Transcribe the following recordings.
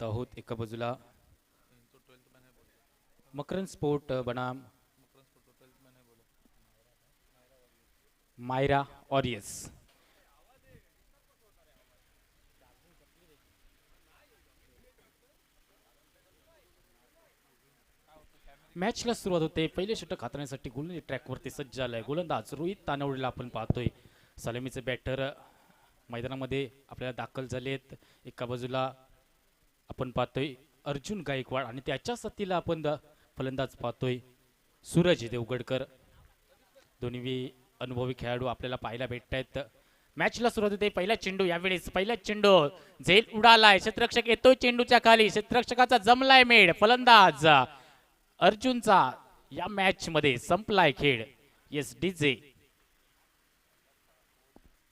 आहोत एका बाजूला मकरन स्पोर्ट बनाम मायरा ऑरियस। मॅचला सुरुवात होते। पहिले षटक हाताळण्यासाठी गोलंदाजी ट्रॅकवरती सज्ज झालाय गोलंदाज रोहित तानवडेला आपण पाहतोय। सलामीचे बॅटर मैदानामध्ये आपल्याला दाखल झालेत। एका बाजूला आपण पाहतोय अर्जुन गायकवाड आणि त्याच्या साथीला आपण फलंदाज पाहतोय सूरज देवगडकर। दोन्ही अनुभवी खेळाडू आपल्याला पाहायला भेटत आहेत। मॅचला सुरुवात होते। पहिला चेंडू यावेळेस पहिला चेंडू झेल उडालाय। क्षेत्ररक्षक येतोय चेंडूच्या खाली। क्षेत्ररक्षकाचा जमलाय मेड। फलंदाज अर्जुनचा या मॅच मध्ये संपलाय खेळ। येस डीजे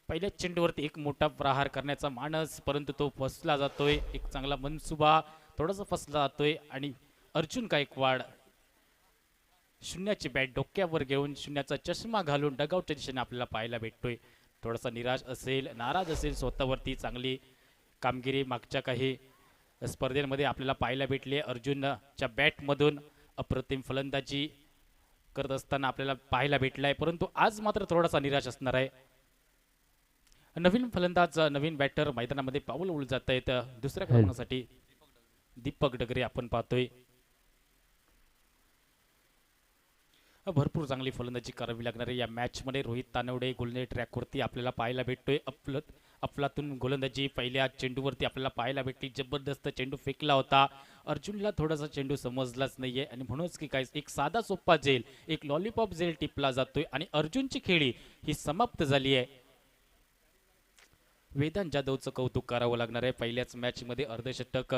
पहिल्या चेंडूवरती एक मोठा प्रहार करण्याचा मानस, परंतु तो फसला जातोय। एक चांगला मनसुबा थोडासा फसला जातोय आणि अर्जुन गायकवाड शून्याची बॅट डोक्यावर घेऊन शून्याचा चष्मा घालून डगआउटच्या दिशेने आपल्याला पाहायला भेटतोय। थोडासा निराश असेल, नाराज असेल स्वतःवरती। चांगली कामगिरी मागच्या काही स्पर्धेमध्ये आपल्याला पाहायला भेटली। अर्जुनच्या बॅटमधून अप्रतिम फलंदाजी करत असताना आपल्याला पाहायला भेटलाय, परंतु आज मात्र थोडासा निराश असणार आहे। नवीन फलंदाज नवीन बॅटर मैदानामध्ये पाऊल उल जात आहेत। दुसऱ्या क्रमांकासाठी दीपक डगरे आपण पाहतोय। भरपूर चांगली फलंदाजी करावी लागणार आहे या मॅच मध्ये। रोहित तानवडे गोलंदाजी ट्रॅकवरती आपल्याला पाहायला भेटतोय। अफलातून गोलंदाजी पहिल्या चेंडूवरती आपल्याला पाहायला भेटली। जबरदस्त चेंडू फेकला होता। अर्जुनला थोडासा चेंडू समजलाच नाहीये आणि म्हणूनच की काय एक साधा सोपा झेल, एक लॉलीपॉप झेल टिपला जातोय आणि अर्जुनची खेळी ही समाप्त झाली आहे। वेदांत जाधवचं कौतुक करावं लागणार आहे। पहिल्याच मॅच मध्ये अर्धशतक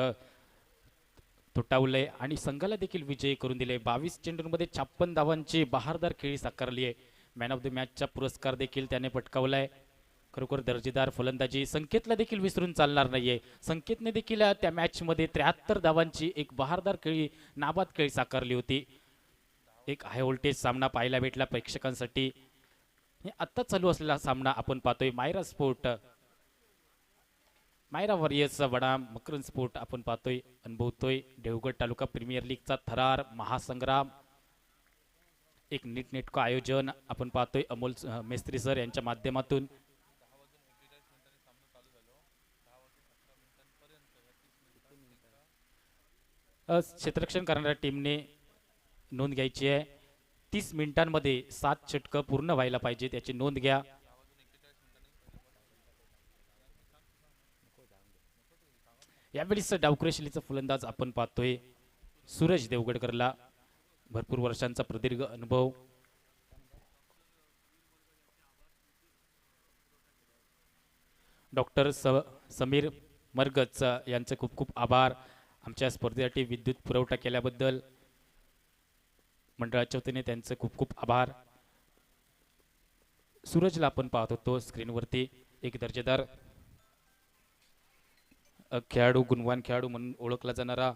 तुटावलंय आणि संघाला देखील विजयी करून दिले। 22 चेंडूंमध्ये 56 धावांची बहारदार खेळी साकारली आहे। मॅन ऑफ द मॅचचा पुरस्कार देखील त्याने पटकावलाय। खरोखर दर्जेदार फलंदाजी। संकेतला देखील विसरून चालणार नाहीये। संकेतने देखील त्या मॅच मध्ये 73 धावांची एक बहारदार खेळी, नाबाद खेळी साकारली होती। एक हाय व्होल्टेज सामना पाहायला भेटला प्रेक्षकांसाठी। हे आता चालू असलेला सामना आपण पाहतोय मायरा वॉरियर्स बनाम मकरन स्पोर्ट आपण पाहतोय अनुभवतोय। देवगड तालुका प्रीमियर लीगचा थरार महासंग्राम। एक नीटनेटकं आयोजन आपण पाहतोय अमोल मेस्त्री सर यांच्या माध्यमातून। क्षेत्ररक्षण करणाऱ्या टीमने नोंद घ्यायची आहे। 30 मिनिटांमध्ये 7 षटकं पूर्ण व्हायला पाहिजे, याची नोंद घ्या। यावेळीच डावखुरी शैलीचा फलंदाज आपण पाहतोय सूरज देवगडकरला। भरपूर वर्षांचा प्रदीर्घ अनुभव। डॉक्टर समीर मरगच यांचे खूप खूप आभार आमच्या स्पर्धेसाठी विद्युत पुरवठा केल्याबद्दल। मंडळाच्या वतीने त्यांचे खूप खूप आभार। सूरजला आपण पाहत होतो स्क्रीनवरती। एक दर्जेदार खेळाडू, गुणवान खेळाडू म्हणून ओळखला जाणारा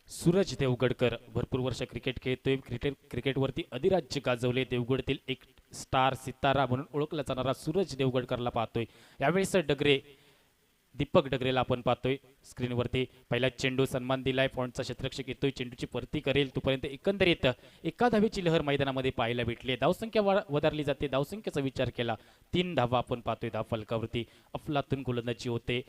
सूरज देवगडकर भरपूर वर्ष क्रिकेट खेळतोय। क्रिकेटवरती अधिराज्य गाजवले। देवगडतील एक स्टार सितारा म्हणून ओळखला जाणारा सूरज देवगडकरला पाहतोय। यावेळेस दीपक डगरेला आपण पाहतोय स्क्रीनवरती। पहिला चेंडू सन्मान दिलाय। पॉइंटचा क्षेत्ररक्षक येतोय, चेंडूची परती करेल तोपर्यंत एकंदरीत एका धावेची लहर मैदानामध्ये पाहायला भेटली। धावसंख्या वधारली जाते। धावसंख्येचा विचार केला 3 धावा आपण पाहतोय धाव फलकावरती। अफलातून गोलंदाजी होते।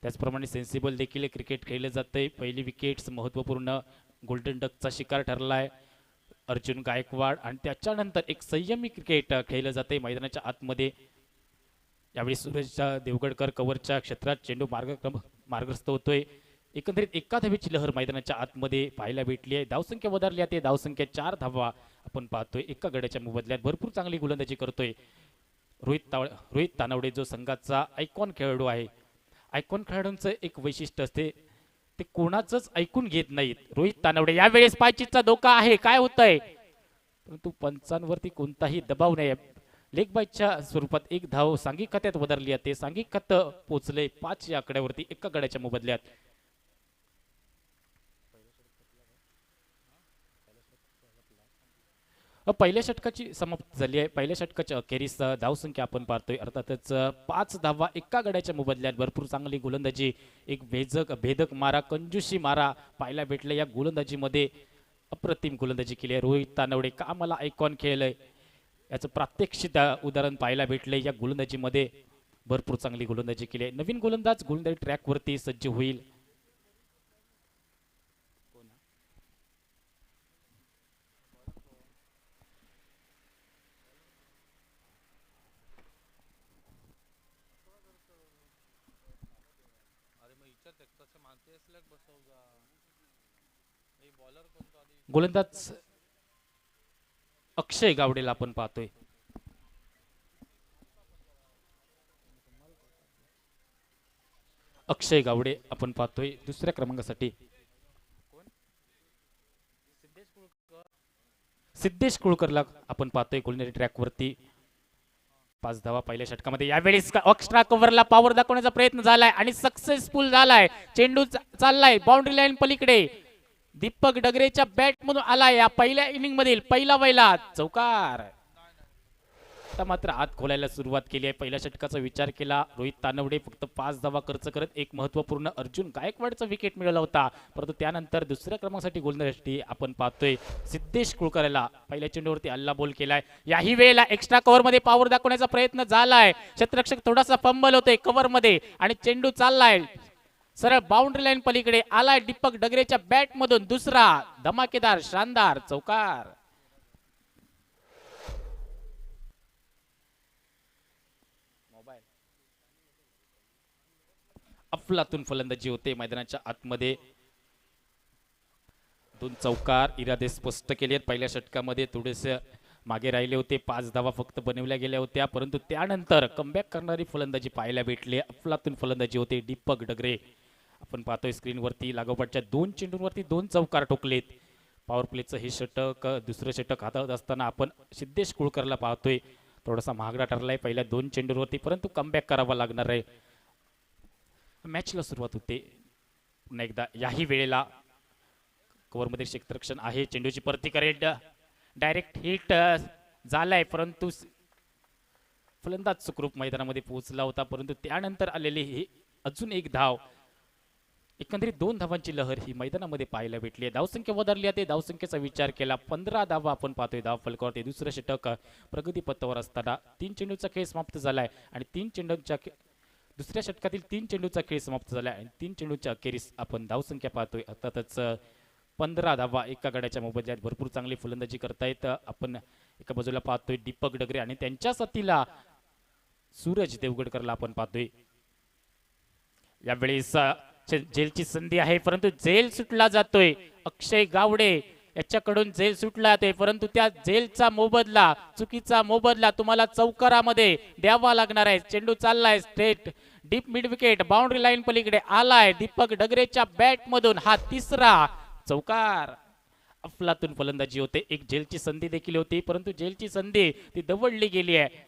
त्याचप्रमाणे सेन्सिबल देखील क्रिकेट खेळलं जातंय। पहिली विकेट्स महत्त्वपूर्ण गोल्डन डकचा शिकार ठरलाय अर्जुन गायकवाड आणि त्याच्यानंतर एक संयमी क्रिकेट खेळलं जाते मैदानाच्या आतमध्ये। यावेळी सूरज देवगडकर कव्हरच्या क्षेत्रात चेंडू मार्गस्थ होतोय। एकंदरीत एका धावेची लहर मैदानाच्या आतमध्ये पाहायला भेटली आहे। धावसंख्या वधारली आहे। धावसंख्या 4 धावा आपण पाहतोय एका गड्याच्या मोबदल्यात। भरपूर चांगली गोलंदाजी करतोय रोहित तानवडे, जो संघाचा आयकॉन खेळाडू आहे। आयकॉन खेळाडूंचं एक वैशिष्ट्य असते, ते कोणाचंच ऐकून घेत नाहीत। रोहित तानवडे यावेळेस पायचीतचा धोका आहे, काय होतंय, परंतु पंचांवरती कोणताही दबाव नाही। लेग बायच्या स्वरूपात एक धाव सांघिक खात्यात वधारली आहे। सांघिक खातं पोचले 5 या आकड्यावरती एका गड्याच्या मोबदल्यात। पहिल्या षटकाची समाप्ती झाली आहे. पहिल्या षटकाच्या अखेरीस धावसंख्या आपण पाहतोय अर्थातच 5 धावा एका गड्याच्या मोबदल्यात. भरपूर चांगली गोलंदाजी, एक भेदक मारा, कंजूसी मारा पाहायला भेटले या गोलंदाजीमध्ये. अप्रतिम गोलंदाजी केली आहे रोहित तानवडे. का मला आयकॉन खेळलंय याचं प्रात्यक्षिक उदाहरण पाहायला भेटले या गोलंदाजीमध्ये. भरपूर चांगली गोलंदाजी केली आहे. नवीन गोलंदाजी ट्रॅकवरती सज्ज होईल. गोलंदाज अक्षय गावडेला आपण पाहतोय. अक्षय गावडे आपण पाहतोय दुसऱ्या क्रमांकासाठी. सिद्धेश कुळकरला आपण पाहतोय गोलंदाजी ट्रॅकवरती. 5 धावा पहिल्या षटकामध्ये. यावेळेस एक्स्ट्रा कव्हरला पॉवर दाखवण्याचा प्रयत्न झालाय आणि सक्सेसफुल झालाय. चेंडू चाललाय बाउंड्री लाईन पलीकडे. दीपक डगरेच्या बॅट मधून आलाय या पहिल्या इनिंग मधील पहिला वैला चौकार. आता मात्र आत खोलायला सुरुवात केली आहे. पहिल्या षटकाचा विचार केला रोहित तानवडे फक्त 5 धावा खर्च करत एक महत्वपूर्ण अर्जुन गायकवाडचा विकेट मिळवला होता. परंतु त्यानंतर दुसऱ्या क्रमांकासाठी गोलंदाजीसाठी आपण पाहतोय सिद्धेश कुळकरला पहिल्या चेंडूवरती हल्ला बोल केलाय. याही वेळेला एक्स्ट्रा कव्हर मध्ये पॉवर दाखवण्याचा प्रयत्न झालाय. क्षेत्ररक्षक थोडासा फंबल होतोय कव्हर मध्ये आणि चेंडू चाललाय सरळ बाउंड्री लाईन पलीकडे. आलाय दीपक डगरेच्या बॅट मधून दुसरा धमाकेदार शानदार चौकार. अफलातून फलंदाजी होते मैदानाच्या आतमध्ये. 2 चौकार इरादे स्पष्ट केले आहेत. पहिल्या षटकामध्ये थोडेसे मागे राहिले होते. 5 धावा फक्त बनवल्या गेल्या होत्या. परंतु त्यानंतर कमबॅक करणारी फलंदाजी पाहायला भेटली. अफलातून फलंदाजी होते दीपक डगरे. आपण पाहतोय स्क्रीनवरती लागोपाठच्या 2 चेंडूंवरती 2 चौकार ठोकलेत. पॉवर प्लेचं हे षटक दुसरं षटक हातात असताना आपण सिद्धेश कुळकरला पाहतोय. थोडासा महागडा ठरलाय पहिल्या 2 चेंडूंवरती परंतु कमबॅक करावा लागणार आहे. मॅचला सुरुवात होते पुन्हा एकदा. याही वेळेला कव्हरमध्ये क्षेत्ररक्षण आहे. चेंडूची परती करेल. डायरेक्ट हिट झालाय परंतु फलंदाज सुखरूप मैदानामध्ये पोहोचला होता. परंतु त्यानंतर आलेली ही अजून एक धाव. एकंदरीत 2 धावांची लहर ही मैदानामध्ये पाहायला भेटली आहे. धावसंख्या वधारली आहे. धावसंख्येचा विचार केला 15 धावा आपण पाहतोय धाव फलकावरती. दुसरं षटक प्रगतीपथावर असताना 3 चेंडूचा खेळ समाप्त झालाय आणि 3 चेंडूच्या दुसऱ्या षटकातील 3 चेंडूचा खेळ समाप्त झाला आणि 3 चेंडूच्या अखेरीस आपण धावसंख्या पाहतोय. अर्थातच 15 धावा एका गड्याच्या मोबदल्यात. भरपूर चांगली फलंदाजी करतायत. आपण एका बाजूला पाहतोय दीपक डगरे आणि त्यांच्या साथीला सूरज देवगडकरला आपण पाहतोय. यावेळेस जेलची संधी आहे परंतु जेल सुटला जातोय. अक्षय गावडे याच्याकडून जेल सुटला जातोय परंतु त्या जेलचा मोबदला चुकीचा मोबदला तुम्हाला चौकारामध्ये द्यावा लागणार आहे. चेंडू चाललाय straight deep mid wicket boundary line पलीकडे. आलाय दीपक डगरेच्या बॅट मधून हा तिसरा चौकार. अफलातून फलंदाजी होते. एक जेलची संधी देखील होती परंतु जेलची संधी ती दवडली गेली आहे.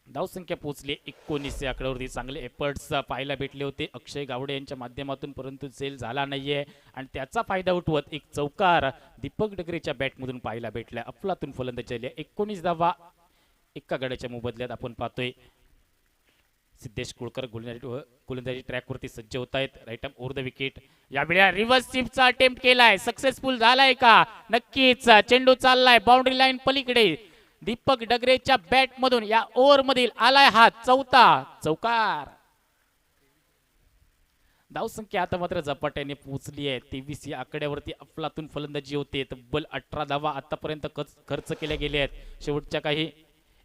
धावसंख्या पोहोचली 19 या आकड्यावरती. चांगले एफर्ट्स पाहायला भेटले होते अक्षय गावडे यांच्या माध्यमातून परंतु झेल झाला नाहीये आणि त्याचा फायदा उठवत एक चौकार दीपक डगरेच्या बॅटमधून पाहायला भेटला. अफलातून फलंदाजी झाली. 19 धावा एका गड्याच्या मोबदल्यात आपण पाहतोय. सिद्धेश कुळकर गोलंदाजी ट्रॅकवरती सज्ज होत आहेत. Right up over the wicket. यावेळी रिव्हर्स स्वीपचा अटेम्प्ट केलाय. सक्सेसफुल झालाय का? नक्कीच. चेंडू चाललाय बाउंड्री लाईन पलीकडे. दीपक डगरेच्या बॅट मधून या ओव्हर मधील आलाय हा चौथा चौकार. धावसंख्या आता मात्र झपाट्याने पोहोचली आहे 23 या आकड्यावरती. अफलातून फलंदाजी होते. तब्बल 18 धावा आतापर्यंत खर्च केल्या गेल्या आहेत. शेवटच्या काही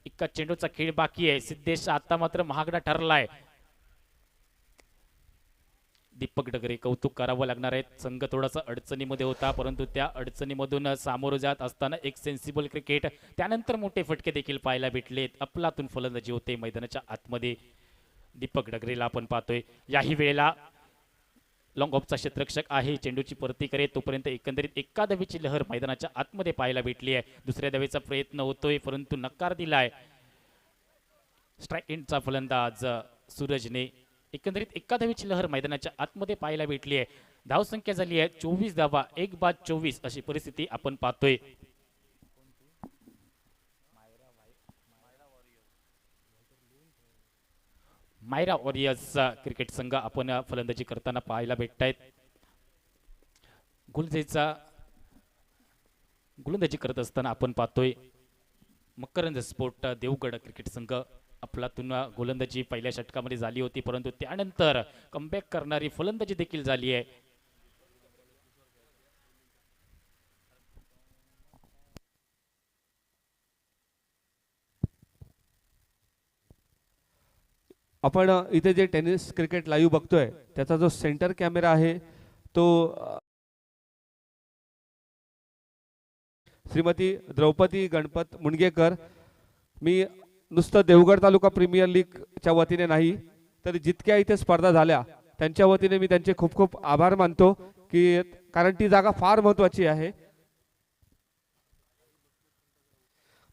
एका चेंडूचा खेळ बाकी आहे. सिद्धेश आता मात्र महागडा ठरलाय. दीपक डगरे कौतुक करावं लागणार आहे. संघ थोडासा अडचणीमध्ये होता परंतु त्या अडचणीमधून सामोरं जात असताना एक सेन्सिबल क्रिकेट त्यानंतर मोठे फटके देखील पाहायला भेटलेत. अफलातून फलंदाजी होते मैदानाच्या आतमध्ये. दीपक डगरेला आपण पाहतोय. याही वेळेला लॉंग ऑफचा क्षेत्ररक्षक आहे. चेंडूची परती करे तोपर्यंत एकंदरीत एका धावेची लहर मैदानाच्या आतमध्ये पाहायला भेटली आहे. दुसऱ्या धावेचा प्रयत्न होतोय परंतु नकार दिलाय स्ट्राईक एंडचा फलंदाज सूरजने. एकंदरीत एका धावेची लहर मैदानाच्या आतमध्ये पाहायला भेटली आहे. धावसंख्या झाली आहे 24 धावा, 1 बाद 24 अशी परिस्थिती आपण पाहतोय. मायरा वॉरियर्सचा क्रिकेट संघ आपण फलंदाजी करताना पाहायला भेटतायत. गोलंदाजी करत असताना आपण पाहतोय मकरंद स्पोर्ट देवगड क्रिकेट संघ आपलातून गोलंदाजी पहिल्या षटकामध्ये झाली होती, परंतु त्यानंतर कमबॅक करणारी फलंदाजी देखील झाली आहे. आपण इथे जे टेनिस क्रिकेट लाईव्ह बघतोय त्याचा जो सेंटर कॅमेरा आहे तो श्रीमती द्रौपदी गणपत मुणगेकर. मी नुसतं देवगड तालुका प्रीमियर लीगच्या वतीने नाही तर जितक्या इथे स्पर्धा झाल्या त्यांच्या वतीने मी त्यांचे खूप खूप आभार मानतो की कारण ती जागा फार महत्त्वाची आहे.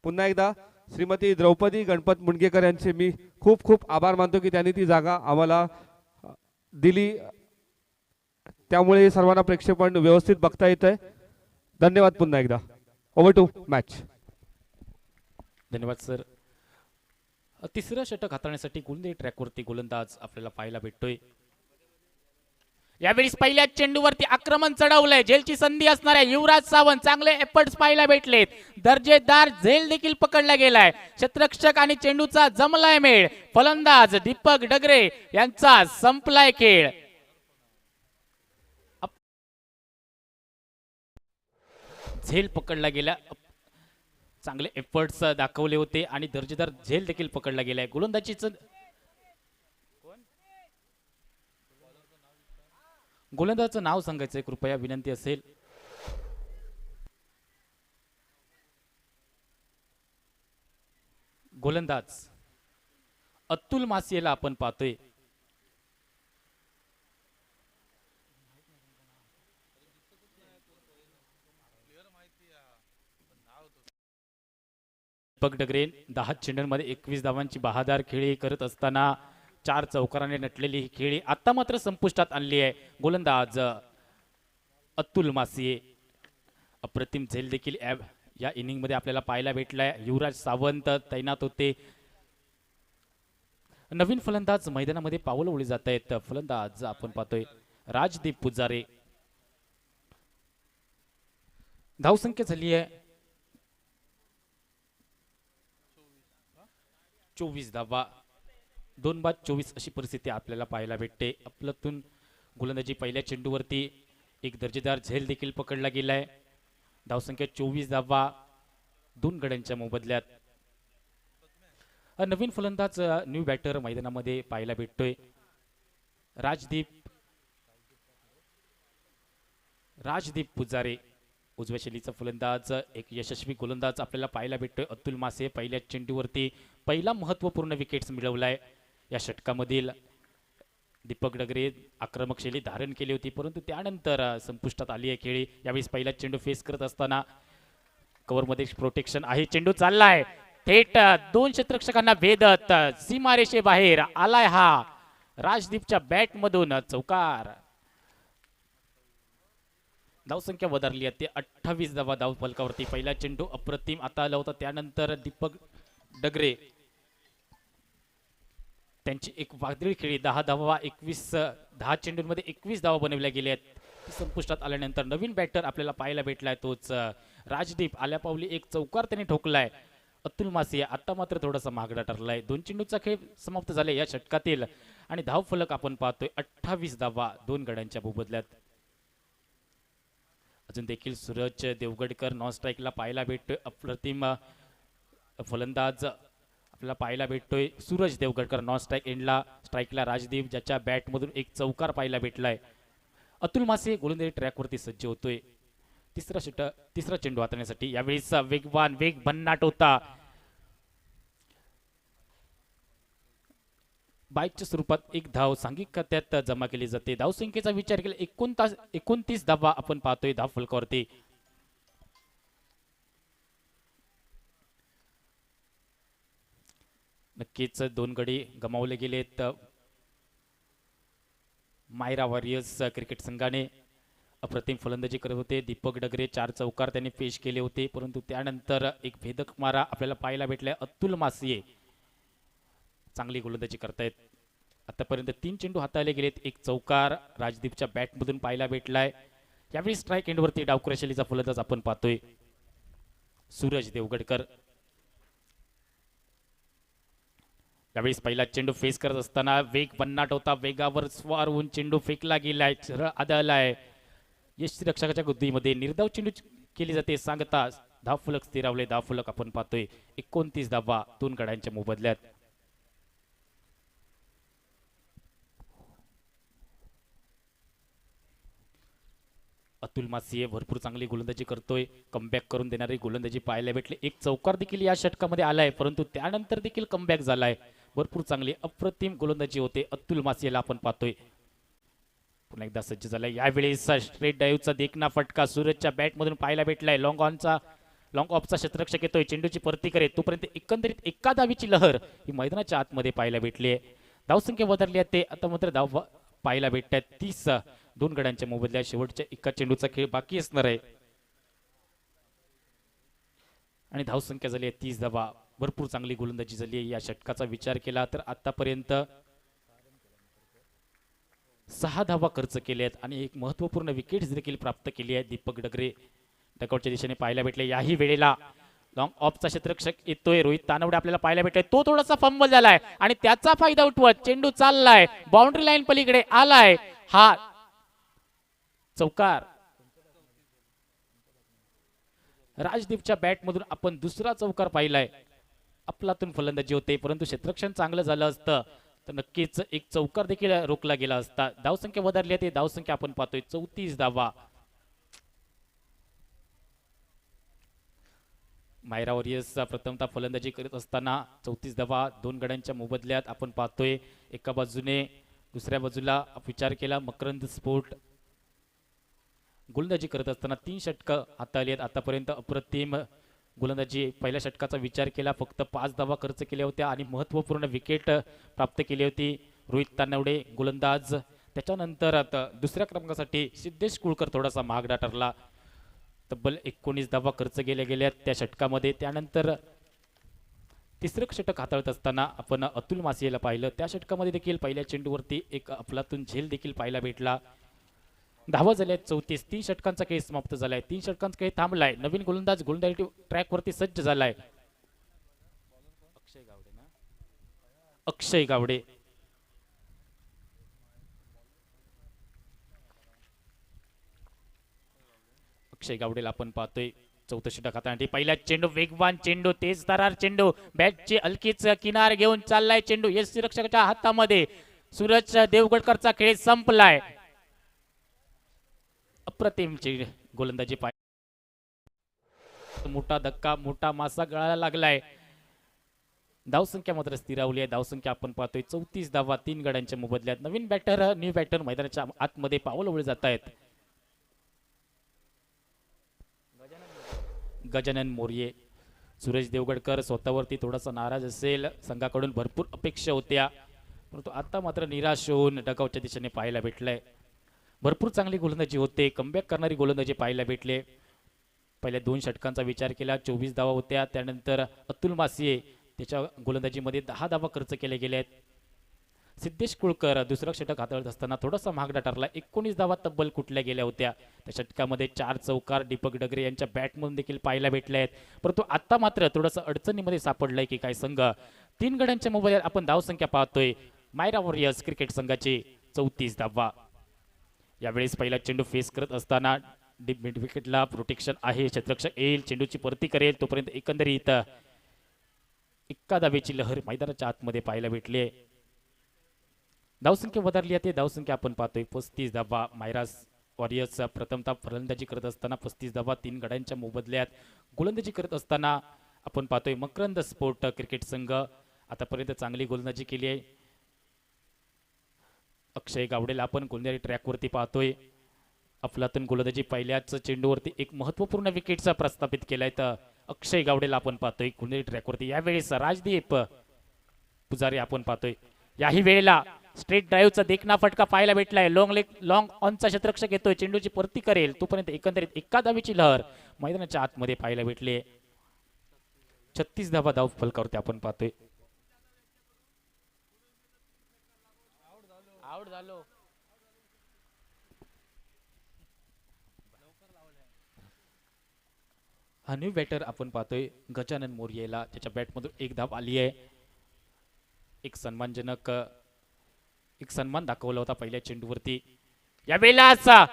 पुन्हा एकदा श्रीमती द्रौपदी गणपत मुणगेकर यांचे मी खूप खूप आभार मानतो की त्यांनी ती जागा आम्हाला दिली, त्यामुळे सर्वांना प्रेक्षेपण व्यवस्थित बघता येतंय. धन्यवाद पुन्हा एकदा. Over to match. धन्यवाद सर. तिसरं षटक हाताळण्यासाठी गोलंदाजी ट्रॅकवरती गोलंदाज आपल्याला पाहायला भेटतोय. यावेळी पहिल्या चेंडूवरती आक्रमण चढवलंय, झेलची संधी असणाऱ्या युवराज सावंत चांगले एफर्ट्स पाहायला भेटलेत. दर्जेदार झेल देखील पकडला गेलाय. क्षेत्ररक्षक आणि चेंडूचा जमलाय मेळ. फलंदाज दीपक डगरे यांचा संपलाय खेळ. झेल पकडला गेला, चांगले एफर्ट्स दाखवले होते आणि दर्जेदार झेल देखील पकडला गेलाय. गोलंदाजाचं नाव सांगायचंय कृपया विनंती असेल. गोलंदाज अतुल मासिएला आपण पाहतोय. दीपक डगरे 10 चेंडूंमध्ये 21 धावांची बहादार खेळी करत असताना 4 चौकाराने नटलेली ही खेळी आता मात्र संपुष्टात आणली आहे. गोलंदाज अतुल मासिए अप्रतिम झेल देखील या इनिंग मध्ये आपल्याला पाहायला भेटलाय. युवराज सावंत तैनात होते. नवीन फलंदाज मैदानामध्ये पावलवली जात आहेत. फलंदाज आपण पाहतोय राजदीप पुजारे. धावसंख्या झाली आहे 24 धावा, 2 बाद 24 अशी परिस्थिती आपल्याला पाहायला भेटते. आपल्यातून गोलंदाजी पहिल्या चेंडूवरती एक दर्जेदार झेल देखील पकडला गेलाय. धावसंख्या 24 धावा, 2 गड्यांच्या मोबदल्यात. नवीन फलंदाज न्यू बॅटर मैदानामध्ये पाहायला भेटतोय. राजदीप पुजारे उजव्या शैलीचा फलंदाज. एक यशस्वी गोलंदाज आपल्याला पाहायला भेटतोय अतुल मासे. पहिल्या चेंडूवरती पहिला महत्वपूर्ण विकेट्स मिळवलाय या षटकामधील. दीपक डगरे आक्रमक शैली धारण केली होती, परंतु त्यानंतर संपुष्टात आली आहे खेळी. यावेळी पहिला चेंडू फेस करत असताना कव्हरमध्ये प्रोटेक्शन आहे. चेंडू चाललाय थेट 2 क्षेत्ररक्षकांना भेदत सीमारेषे बाहेर आलाय हा राजदीपच्या बॅट मधून चौकार. धावसंख्या वधारली आहे ते 28 धावा धाव फलकावरती. पहिला चेंडू अप्रतिम आता आला होता, त्यानंतर दीपक डगरे त्यांची एक वादळी खेळी 10 धावा 10 चेंडूंमध्ये 21 धावा बनवल्या गेल्या आहेत. संपुष्टात आल्यानंतर नवीन बॅटर आपल्याला पाहायला भेटलाय तोच राजदीप. आल्या पावली एक चौकार त्याने ठोकलाय. अतुल मासिया आता मात्र थोडासा महागडा ठरलाय. 2 चेंडूचा खेळ समाप्त झाले या षटकातील आणि धाव फलक आपण पाहतोय 28 धावा 2 गड्यांच्या मोबदल्यात. अजून देखील सूरज देवगडकर नॉन स्ट्राईकला पाहायला भेटतोय. अप्रतिम फलंदाज आपल्याला पाहायला भेटतोय सूरज देवगडकर नॉन स्ट्राईक एंडला. स्ट्राईकला राजदीप ज्याच्या बॅटमधून एक चौकार पाहायला भेटलाय. अतुल मासे गोलंदाजी ट्रॅकवरती सज्ज होतोय तिसरा चेंडू हाताळण्यासाठी. यावेळीचा वेग भन्नाट होता. बाईकच्या स्वरूपात एक धाव सांघिक खात्यात जमा केली जाते. धावसंख्येचा विचार केला 29 धावा आपण पाहतोय धाव फलकावरती. नक्कीच 2 गडी गमावले गेलेत. मायरा वॉरियर्स क्रिकेट संघाने अप्रतिम फलंदाजी करत होते. दीपक डगरे 4 चौकार त्यांनी पेश केले होते, परंतु त्यानंतर एक भेदक मारा आपल्याला पाहायला भेटलाय. अतुल मासिये चांगली गोलंदाजी करतायत. आतापर्यंत 3 चेंडू हाताळले गेलेत. एक चौकार राजदीपच्या बॅटमधून पाहायला भेटलाय. यावेळी स्ट्राईक एंडवरती डावखुऱ्या शैलीचा फलंदाज आपण पाहतोय सूरज देवगडकर. यावेळी पहिला चेंडू फेस करत असताना वेग भन्नाट होता. वेगावर स्वार होऊन चेंडू फेकला गेलाय, सरळ आदळलाय. यष्टीरक्षकाच्या गुद्दीमध्ये निर्धाव चेंडू केली जाते. सांगता धावफलक स्थिरावले. धावफलक आपण पाहतोय 29 धावा 2 गड्यांच्या मोबदल्यात. अतुल मासिये भरपूर चांगली गोलंदाजी करतोय. कमबॅक करून देणारी गोलंदाजी पाहायला भेटले. एक चौकार देखील या षटकामध्ये आलाय, परंतु त्यानंतर देखील कमबॅक झालाय. भरपूर चांगली अप्रतिम गोलंदाजी होते अतुल मासियेला आपण पाहतोय. पुन्हा एकदा सज्ज झालाय. यावेळेस स्ट्रेट डाईव्हचा देखना फटका सूरजच्या बॅटमधून पाहायला भेटलाय. लॉंग ऑफचा क्षेत्ररक्षक येतोय, चेंडूची परती करेल तोपर्यंत एकंदरीत एका धावीची लहर ही मैदानाच्या आतमध्ये पाहायला भेटली आहे. धावसंख्या वधारली आहे ते आता मात्र धाव पाहायला भेटत आहेत 30. 2 गड्यांच्या मोबदल्यात शेवटच्या एका चेंडूचा खेळ बाकी असणार आहे आणि धावसंख्या झाली आहे 30 धावा. भरपूर चांगली गोलंदाजी झाली आहे. या षटकाचा विचार केला तर आतापर्यंत 6 धावा खर्च केल्या आहेत आणि एक महत्वपूर्ण विकेट्स देखील प्राप्त केली आहे. दीपक डगरे डकआउटच्या दिशेने पाहायला भेटले. याही वेळेला लॉंग ऑफचा क्षेत्ररक्षक येतोय रोहित तानवडे आपल्याला पाहायला भेटतोय. तो थोडासा फंबल झालाय आणि त्याचा फायदा उठवत चेंडू चाललाय, बाउंड्री लाईन पलीकडे आलाय. हा चौकार राजदीपच्या बॅटमधून आपण दुसरा चौकार पाहिलाय. आपलातून फलंदाजी होते, परंतु क्षेत्ररक्षण चांगलं झालं असतं तर नक्कीच एक चौकार देखील रोखला गेला असता. धावसंख्या वधारली आहे. धावसंख्या आपण पाहतोय 34 धावा. मायरा वॉरियर्सचा प्रथमतः फलंदाजी करत असताना 34 धावा 2 गड्यांच्या मोबदल्यात आपण पाहतोय. एका बाजूने दुसऱ्या बाजूला विचार केला मकरंद स्पोर्ट गोलंदाजी करत असताना 3 षटकं हाताळली आहेत आतापर्यंत. अप्रतिम गोलंदाजी. पहिल्या षटकाचा विचार केला फक्त 5 धावा खर्च केल्या होत्या आणि महत्त्वपूर्ण विकेट प्राप्त केली होती रोहित तानवडे गोलंदाज. त्याच्यानंतर दुसऱ्या क्रमांकासाठी सिद्धेश कुळकर थोडासा महागडा ठरला. तब्बल 19 धावा खर्च केल्या गेल्या त्या षटकामध्ये. त्यानंतर तिसरं षटक हाताळत असताना आपण अतुल मासियेला पाहिलं. त्या षटकामध्ये देखील पहिल्या चेंडूवरती एक अफलातून झेल देखील पाहायला भेटला. धावा झाल्या 34. 3 षटकांचा खेळ समाप्त झालाय. 3 षटकांचा खेळ थांबलाय. नवीन गोलंदाज गोलंदाजी ट्रॅक वरती सज्ज झालाय. अक्षय गावडे अक्षय गावडेला आपण पाहतोय. 4थं षटक हाताळण्यासाठी पहिला चेंडू वेगवान चेंडू, तेज तरार चेंडू, बॅटची हलकीच किनार घेऊन चाललाय चेंडू यष्टीरक्षकाच्या हातामध्ये. सूरज देवगडकरचा खेळ संपलाय. अप्रतिम गोलंदाजी पाय. मोठा धक्का, मोठा मासा गळाला लागलाय. धावसंख्या मात्र स्थिरावली आहे. धावसंख्या आपण पाहतोय 34 धावा 3 गड्यांच्या मोबदल्यात. नवीन बॅटर न्यू बॅटर मैदानाच्या आतमध्ये पाऊल ओवळे जात आहेत. गजानन मोर्ये. सुरेश देवगडकर स्वतःवरती थोडासा नाराज असेल. संघाकडून भरपूर अपेक्षा होत्या, परंतु आता मात्र निराश होऊन डगआउटच्या दिशेने पाहायला भेटलंय. भरपूर चांगली गोलंदाजी होते. कमबॅक करणारी गोलंदाजी पाहायला भेटले. पहिल्या 2 षटकांचा विचार केला 24 धावा होत्या. त्यानंतर अतुल मासिये त्याच्या गोलंदाजीमध्ये 10 धावा खर्च केले गेले आहेत. सिद्धेश कुळकर दुसरं षटक हाताळत असताना थोडासा महागडा ठरला. 19 धावा तब्बल कुठल्या गेल्या होत्या. त्या षटकामध्ये 4 चौकार दीपक डगरे यांच्या बॅटमधून देखील पाहायला भेटले आहेत. परंतु आता मात्र थोडंसं अडचणीमध्ये सापडलंय की काय संघ. 3 गड्यांच्या मोबदल्यात आपण धावसंख्या पाहतोय. मायरा वॉरियर्स क्रिकेट संघाची 34 धावा. यावेळेस पहिला चेंडू फेस करत असताना डीप मिड विकेटला प्रोटेक्शन आहे. क्षेत्ररक्षक येईल, चेंडूची परती करेल तोपर्यंत एकंदरीत एका धावेची लहर मैदानाच्या आतमध्ये पाहायला भेटली. धावसंख्या वधारली आहे. धावसंख्या आपण पाहतोय 35 धावा. मायरा वॉरियर्स प्रथमतः फलंदाजी करत असताना 35 धावा 3 गड्यांच्या मोबदल्यात. गोलंदाजी करत असताना आपण पाहतोय मकरंद स्पोर्ट क्रिकेट संघ आतापर्यंत चांगली गोलंदाजी केली आहे. अक्षय गावडेला आपण गोलंदाजी ट्रॅकवरती पाहतोय. अफलातून गोलंदाजी पहिल्याच चेंडूवरती एक महत्त्वपूर्ण विकेटचा प्रस्थापित केलाय. तर अक्षय गावडेला आपण पाहतोय गोलंदाजी ट्रॅकवरती. यावेळेस राजदीप पुजारी आपण पाहतोय. याही वेळेला स्ट्रेट ड्राईव्हचा देखना फटका पाहायला भेटलाय. लॉंग ऑनचा क्षेत्ररक्षक येतोय, चेंडूची परती करेल तोपर्यंत एकंदरीत एका धावेची लहर मैदानाच्या आतमध्ये पाहायला भेटली. 36 धावा धाव फलकावरती आपण पाहतोय. आउट झालो. हा न्यू बॅटर आपण पाहतोय गजानन मोर्येला, त्याच्या बॅटमधून एक धाव आली आहे. एक सन्मान दाखवला होता पहिल्या चेंडूवरती. यावेळेला असा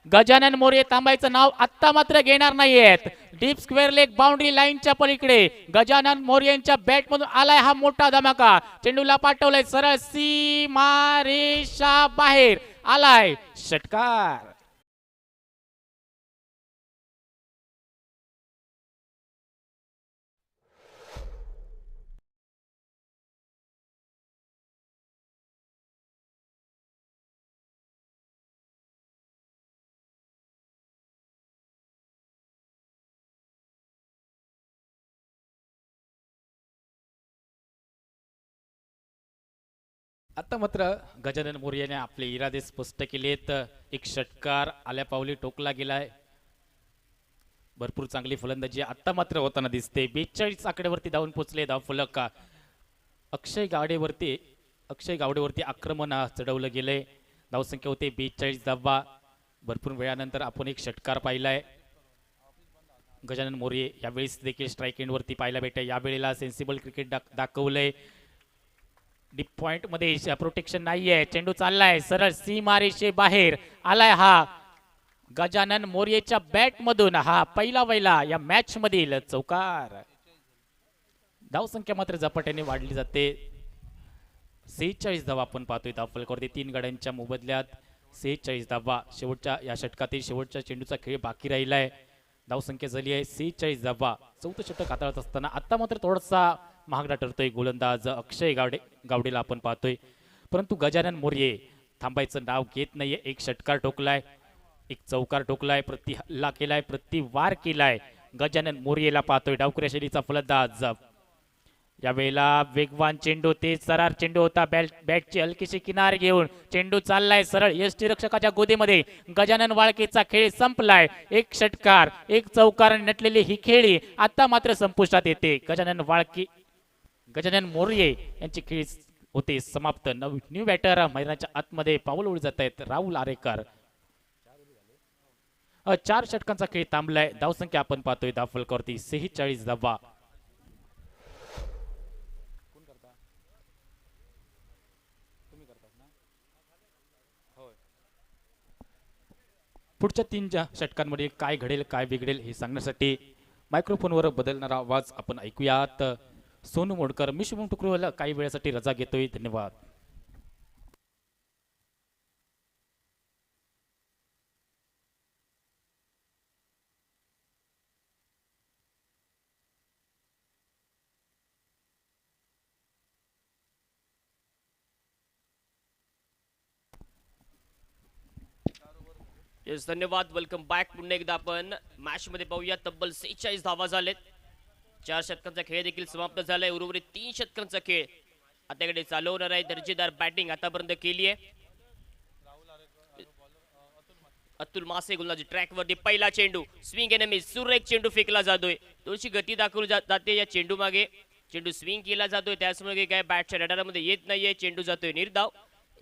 गजानन मोर्ये थांबायचं नाव आत्ता मात्र घेणार नाहीयेत. डीप स्क्वेअर लेग बाउंड्री लाईनच्या पलीकडे गजानन मोर्येंच्या बॅटमधून आलाय हा मोठा धमाका. चेंडूला पाठवलाय सरळ सीमा रेषा बाहेर आलाय षटकार. आता मात्र गजानन मोर्याने आपले इरादे स्पष्ट केलेत. एक षटकार आल्या पावली टोकला गेलाय. भरपूर चांगली फलंदाजी आता मात्र होताना दिसते. 42 आकड्यावरती धावून पोहोचले धाव फलक. अक्षय गावडेवरती आक्रमण चढवलं गेलंय. धावसंख्या होते 42 धावा. भरपूर वेळानंतर आपण एक षटकार पाहिलाय. गजानन मोर्ये यावेळेस देखील स्ट्राईक एंडवरती पाहायला भेटते. यावेळेला सेन्सिबल क्रिकेट दाखवलंय. डीप पॉइंट मध्ये प्रोटेक्शन नाहीये. चेंडू चाललाय सरळ सीमारेषे बाहेर आलाय हा गजानन मोर्येच्या बॅट मधून हा पहिला वैला या मॅच मधील चौकार. धावसंख्या मात्र झपाट्याने वाढली जाते. 46 धावा आपण पाहतोय धाव फलकावरती. 3 गाड्यांच्या मोबदल्यात 46 धावा. शेवटच्या या षटकातील शेवटच्या चेंडूचा खेळ बाकी राहिलाय. धावसंख्या झाली आहे 46 धावा. चौथं षटक हाताळत असताना आता मात्र थोडासा महागडा ठरतोय गोलंदाज अक्षय गावडेला आपण पाहतोय. परंतु गजानन मोर्ये थांबायचं नाव घेत नाहीये. एक षटकार ठोकलाय, एक चौकार ठोकलाय, प्रति हल्ला केलाय, प्रति वार केलाय. गजानन मोर्येला पाहतोय डावखुऱ्या शैलीचा फलंदाज. यावेळेला वेगवान चेंडू, ते सरार चेंडू होता. बॅटची हलकीशी किनार घेऊन चेंडू चाललाय सरळ यष्टी रक्षकाच्या गोदीमध्ये. गजानन वाळकेचा खेळ संपलाय. एक षटकार, एक चौकार नटलेली ही खेळी आता मात्र संपुष्टात येते. गजानन मोर्ये यांची खेळी होते समाप्त. न्यू बॅटर मैदानाच्या आतमध्ये पाऊल ओढ जात आहेत. राहुल आरेकर. 4 षटकांचा खेळ थांबलाय. धावसंख्या आपण पाहतोय धाव फलकावरती 46 धावा. पुढच्या 3 षटकांमध्ये काय घडेल काय बिघडेल हे सांगण्यासाठी मायक्रोफोनवर बदलणारा आवाज आपण ऐकूयात. सोनू मोडकर, मी शुभम टुकरूला काही वेळासाठी रजा घेतोय. धन्यवाद. येस, धन्यवाद. Welcome back. पुन्हा एकदा आपण मॅच मध्ये पाहूया. तब्बल 46 धावा झालेत. 4 षटकांचा खेळ देखील समाप्त झालाय. उर्वरित 3 षटकांचा खेळ आताकडे चालवणार आहे. दर्जेदार बॅटिंग आतापर्यंत केली आहे. अतुल मासे गोलंदाजी ट्रॅक वरती. पहिला चेंडू स्विंग एनमी, सुरेख चेंडू फेकला जातोय. थोडीशी गती दाखवली जाते या चेंडू मागे. चेंडू स्विंग केला जातोय, त्याचमुळे काय बॅटच्या रडारामध्ये येत नाहीये. चेंडू जातोय निर्धाव.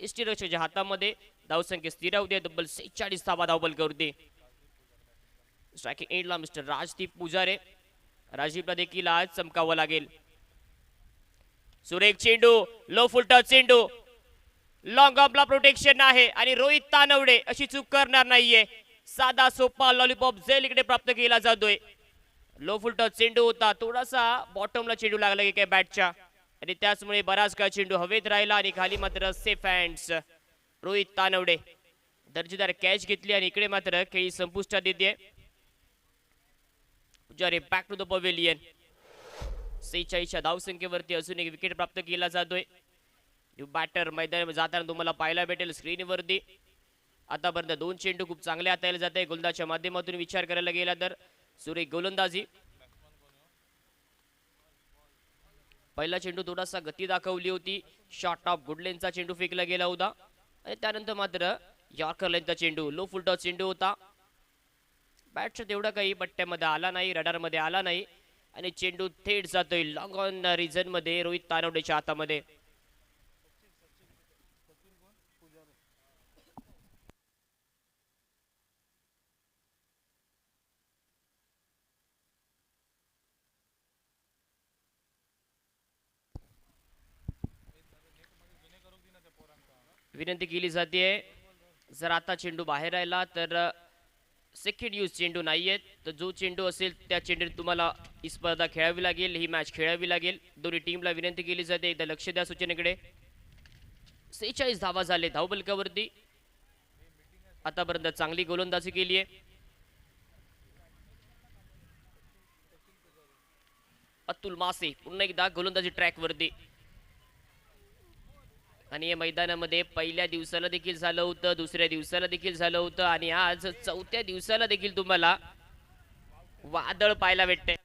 यष्टीरक्षकाच्या हातामध्ये. धावसंख्या स्थिर होते. तब्बल 46 धावा धावबल करते. स्ट्रायकिंग एंडला मिस्टर राजदीप पुजारे. राजीवला देखील आज चमकावं लागेल. सुरेख चेंडू, लो फुलटच चेंडू, लॉंग ऑफला प्रोटेक्शन आहे आणि रोहित तानवडे अशी चूक करणार नाहीये. साधा सोपा लॉलीपॉप झेल इकडे प्राप्त केला जातोय. लो फुलटच चेंडू होता, थोडासा बॉटमला चेंडू लागला की काय बॅटच्या, आणि त्याचमुळे बराच काळ चेंडू हवेत राहिला आणि खाली मात्र सेफ हँड्स. रोहित तानवडे दर्जेदार कॅच घेतली आणि इकडे मात्र खेळी संपुष्टात येते. पुजारी बॅक टू द पवेलियन. 46च्या धावसंख्येवरती अजून एक विकेट प्राप्त केला जातोय. न्यू बॅटर मैदानात जाताना तुम्हाला पाहायला भेटेल स्क्रीनवरती. आतापर्यंत 2 चेंडू खूप चांगले हाताळले जात आहे. गोलंदाजच्या माध्यमातून विचार करायला गेला तर सुरेख गोलंदाजी. पहिला चेंडू थोडासा गती दाखवली होती, शॉर्ट ऑफ गुडलेनचा चेंडू फेकला गेला होता आणि त्यानंतर मात्र यॉर्कर लेनचा चेंडू, लो फुल टॉस चेंडू होता. बॅटचा तेवढा काही पट्ट्यामध्ये आला नाही, रडारमध्ये आला नाही आणि चेंडू थेट जातोय लॉंग ऑन रिझन मध्ये रोहित तानवडेच्या हातामध्ये. विनंती केली जाते, जर आता चेंडू बाहेर राहिला तर सेकंड यूज चेंडू नाहीये, तर जो चेंडू असेल त्या चेंडूत तुम्हाला ही स्पर्धा खेळावी लागेल, ही मॅच खेळावी लागेल. दोन्ही टीमला विनंती केली जाते, एकदा लक्ष द्या सूचनेकडे. 46 धावा झाले धावबलकावरती. आतापर्यंत चांगली गोलंदाजी केली आहे. अतुल मासे पुन्हा एकदा गोलंदाजी ट्रॅक वरती. आणि या मैदानामध्ये पहिल्या दिवसाला देखील झालं होतं, दुसऱ्या दिवसाला देखील झालं होतं आणि आज चौथ्या दिवसाला देखील तुम्हाला वादळ पाहायला भेटते.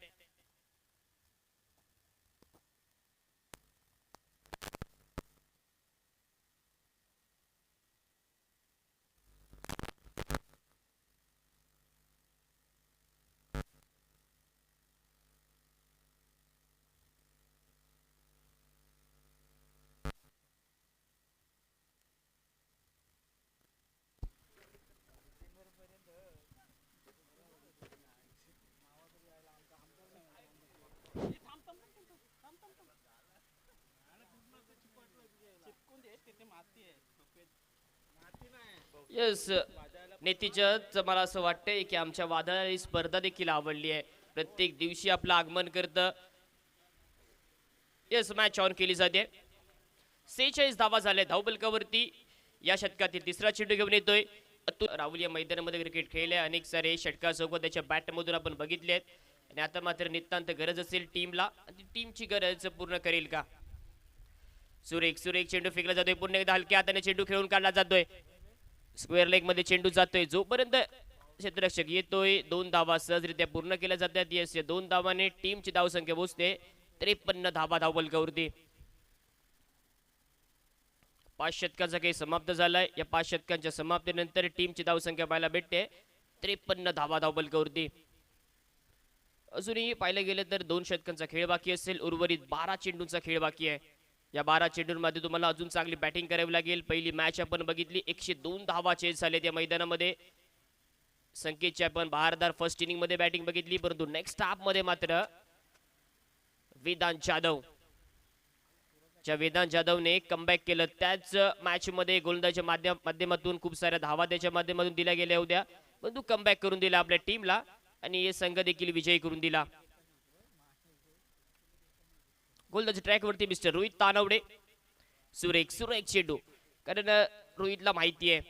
यस नेतीच मला असं वाटतंय की आमच्या वादळाला ही स्पर्धा देखील आवडली आहे. प्रत्येक दिवशी आपलं आगमन करतं. यस मॅच ऑन केली जाते. 46 धावा झाल्या धावबलकावरती. या षटकातील तिसरा चेंडू घेऊन येतोय अतुल. राहुल या मैदानामध्ये क्रिकेट खेळले, अनेक सारे षटकासोबत त्याच्या बॅटमधून आपण बघितले आहेत आणि आता मात्र नितांत गरज असेल टीमला, टीमची गरज पूर्ण करेल का. सुरेख सुरेख चेंडू फेकला जातोय, पुन्हा एकदा हलक्या हाताने चेंडू खेळून काढला जातोय. स्क्वेअर लेग मध्ये चेंडू जातोय, जोपर्यंत क्षेत्ररक्षक येतोय 2 धावा सहजरित्या पूर्ण केल्या जातात. यस 2 धावाने टीमची धावसंख्या पोहोचते 53 धावा धावबलकावरती. 5 षटकांचा काही समाप्त झालाय. या 5 षटकांच्या समाप्तीनंतर टीमची धावसंख्या पाहायला भेटते 53 धावा धावबलकावरती. अजूनही पाहिलं गेलं तर 2 षटकांचा खेळ बाकी असेल, उर्वरित 12 चेंडूंचा खेळ बाकी आहे. या 12 चेंडूंमध्ये तुम्हाला अजून चांगली बॅटिंग करावी लागेल. पहिली मॅच आपण बघितली, 102 धावा चेस झाले या मैदानामध्ये. संकेतची आपण बहारदार फर्स्ट इनिंग मध्ये बॅटिंग बघितली, परंतु नेक्स्ट हाफ मध्ये मात्र वेदांत जाधव वेदांत जाधवने कमबॅक केलं. त्याच मॅच मध्ये गोलंदाजीच्या माध्यमातून खूप साऱ्या धावा त्याच्या माध्यमातून दिल्या गेल्या होत्या, परंतु कमबॅक करून दिला आपल्या टीमला आणि हे संघ देखील विजयी करून दिला. गोलंदाजी ट्रॅक वरती मिस्टर रोहित तानवडे. सुरेख सुरेख चेंडू, कारण रोहितला माहिती आहे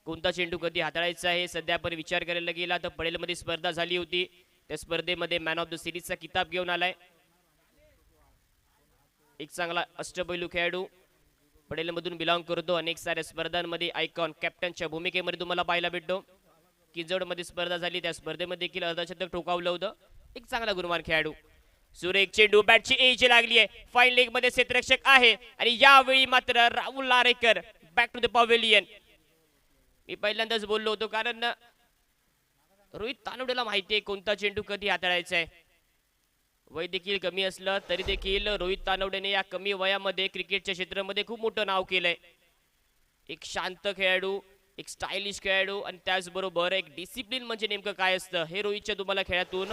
कोणता चेंडू कधी हाताळायचा आहे. सध्या आपण विचार करायला गेला तर पडेलमध्ये स्पर्धा झाली होती, त्या स्पर्धेमध्ये मॅन ऑफ द सिरीजचा किताब घेऊन आलाय. एक चांगला अष्टपैलू खेळाडू, पडेलमधून बिलॉंग करतो. अनेक साऱ्या स्पर्धांमध्ये आयकॉन कॅप्टनच्या भूमिकेमध्ये तुम्हाला पाहायला भेटतो. किंजवडमध्ये स्पर्धा झाली, त्या स्पर्धेमध्ये देखील अर्धशतक ठोकावलं होतं. एक चांगला गुणवान खेळाडू. सुरेख चेंडू, बॅटची एज लागली आहे, फाईन लेग मध्ये क्षेत्ररक्षक आहे आणि यावेळी मात्र Rahul Larekar back to the pavilion. मी पहिल्यांदाच बोललो होतो, कारण रोहित तानवडेला माहिती आहे कोणता चेंडू कधी हाताळायचा आहे. वय देखील कमी असलं तरी देखील रोहित तानवडेने या कमी वयामध्ये क्रिकेटच्या क्षेत्रामध्ये खूप मोठं नाव केलंय. एक शांत खेळाडू, एक स्टायलिश खेळाडू आणि त्याचबरोबर एक डिसिप्लिन म्हणजे नेमकं काय असतं हे रोहितच्या तुम्हाला खेळातून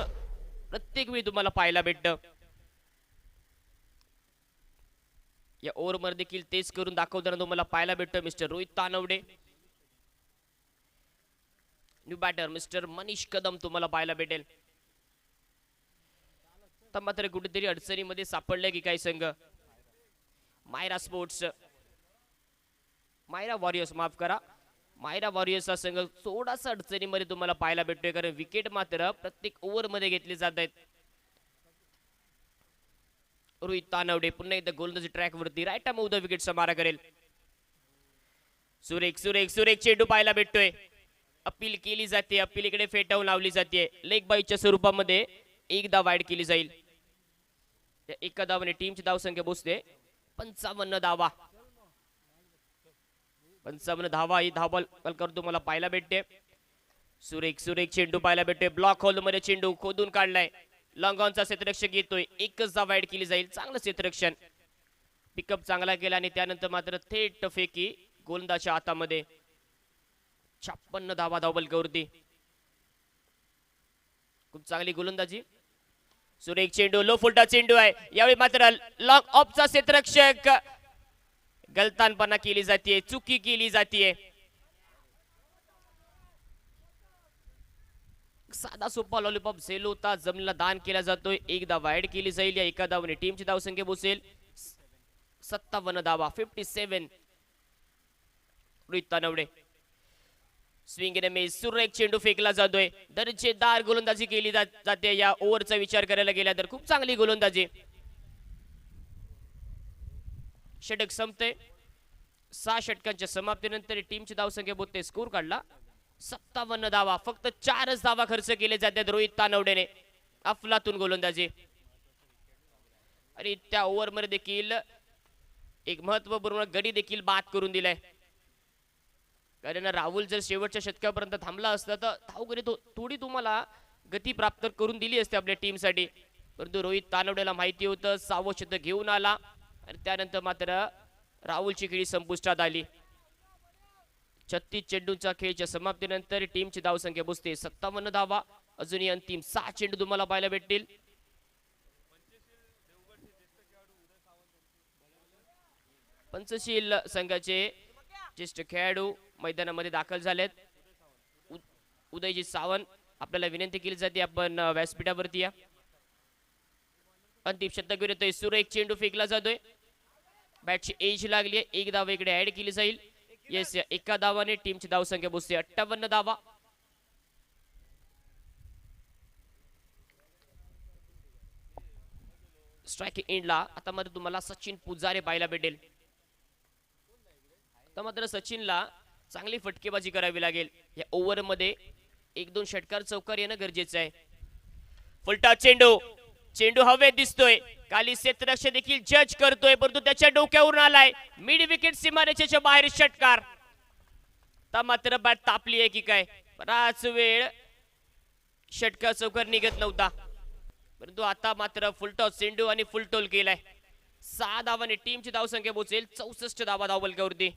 प्रत्येक वेळी तुम्हाला पाहायला भेटतं. या ओव्हर मध्ये देखील तेच करून दाखवताना तुम्हाला पाहायला भेटतं mister Rohit Tanwade. New batter mister Manish Kadam तुम्हाला पाहायला भेटेल. तर मात्र कुठेतरी अडचणीमध्ये सापडले की काही संघ. मायरा स्पोर्ट्स, मायरा वॉरियर्स माफ करा, मायरा वॉरियर्स हा संघ थोडासा अडचणीमध्ये तुम्हाला पाहायला भेटतोय, कारण विकेट मात्र प्रत्येक ओव्हर मध्ये घेतले जात आहेत. रोहित तानवडे पुन्हा एकदा गोलंदाजी ट्रॅक वरती राईट आर्म द विकेटचा मारा करेल. सुरेख सुरेख सुरेख चेंडू पाहायला भेटतोय. अपील केली जाते, अपील इकडे फेटाळून लावली जाते. लेग बाईच्या स्वरूपामध्ये एकदा वाईड केली जाईल. या एका धावाने टीमची धावसंख्या पोहोचते 55 धावा. 55 धावा ही धावबॉल कर तुम्हाला पाहायला भेटते. सुरेख सुरेख चेंडू पाहायला भेटते. ब्लॉक होल मध्ये चेंडू खोदून काढलाय. लॉंग ऑनचा क्षेत्ररक्षक येतोय. एकच धाव ऍड केली जाईल. चांगलं क्षेत्ररक्षण. पिकअप चांगला केला आणि त्यानंतर मात्र थेट फेकी गोलंदाजच्या हातामध्ये. 56 धावा धावबलकावरती. खूप चांगली गोलंदाजी. सुरेख चेंडू लो फुलटा चेंडू आहे. यावेळी मात्र लॉंग ऑफचा क्षेत्ररक्षक गलतानपणा केली जाते. चुकी केली जाते. साधा सोपा लॉलीपॉप झेल होता. जमिनीला दान केला जातोय. एक धावा ऍड केली जाईल. या एका धावाने टीमची धावसंख्या पोहोचेल 57 धावा. 57. रोहित तानवडे स्विंग एन सुरेख चेंडू फेकला जातोय. दर्जेदार गोलंदाजी केली जाते. या ओव्हरचा विचार करायला गेला तर खूप चांगली गोलंदाजी. षटक संपते. 6 षटकांच्या समाप्तीनंतर टीमची धावसंख्या बोलते स्कोर काढला 57 धावा. फक्त 4च धावा खर्च केले जातात रोहित तानवडेने. अफलातून गोलंदाजी. आणि त्या ओव्हर मध्ये देखील एक महत्वपूर्ण गडी देखील बाद करून दिलाय. कारण राहुल जर शेवटच्या षटकापर्यंत थांबला असता तर धावगडी थोडी तुम्हाला गती प्राप्त करून दिली असते आपल्या टीमसाठी. परंतु रोहित तानवडेला माहिती होतं 6वं षटक घेऊन आला आणि त्यानंतर मात्र राहुलची खेळी संपुष्टात आली. 36 चेंडूंच्या खेळच्या समाप्तीनंतर टीमची धावसंख्या पोहोचते 57 धावा. अजूनही अंतिम 6 चेंडू तुम्हाला पाहायला भेटतील. पंचशील संघाचे ज्येष्ठ खेळाडू मैदानामध्ये दाखल झालेत. उदयजी सावंत आपल्याला विनंती केली जाते आपण व्यासपीठावरती या. अंतिम षटक येतोय. सुरेख चेंडू फेकला जातोय. बॅटची एज लागली आहे. एक धाव इकडे ऍड केली जाईल. येस एका धावाने टीमची धावसंख्या पोहोचते 58 धावा. स्ट्रायकिंग एंडला आता मात्र तुम्हाला सचिन पुजारे पाहायला भेटेल. आता मात्र सचिनला चांगली फटकेबाजी करावी लागेल. या ओव्हर मध्ये 1-2 षटकार चौकार येणं गरजेचं आहे. फुलटा चेंडू. चेंडू हवेत दिसतोय. खाली क्षेत्ररक्षक देखील जज करतोय परंतु त्याच्या डोक्यावरून आलाय. मिड विकेट सीमारेषेच्या बाहेर षटकार. आता मात्र बॅट तापली आहे की काय. बराच वेळ षटकार चौकार निघत नव्हता परंतु आता मात्र फुलटॉस चेंडू आणि फुलटोल केलाय. 6 धावाने टीमची धावसंख्या पोहोचेल 64 धावा धावबलकावरती.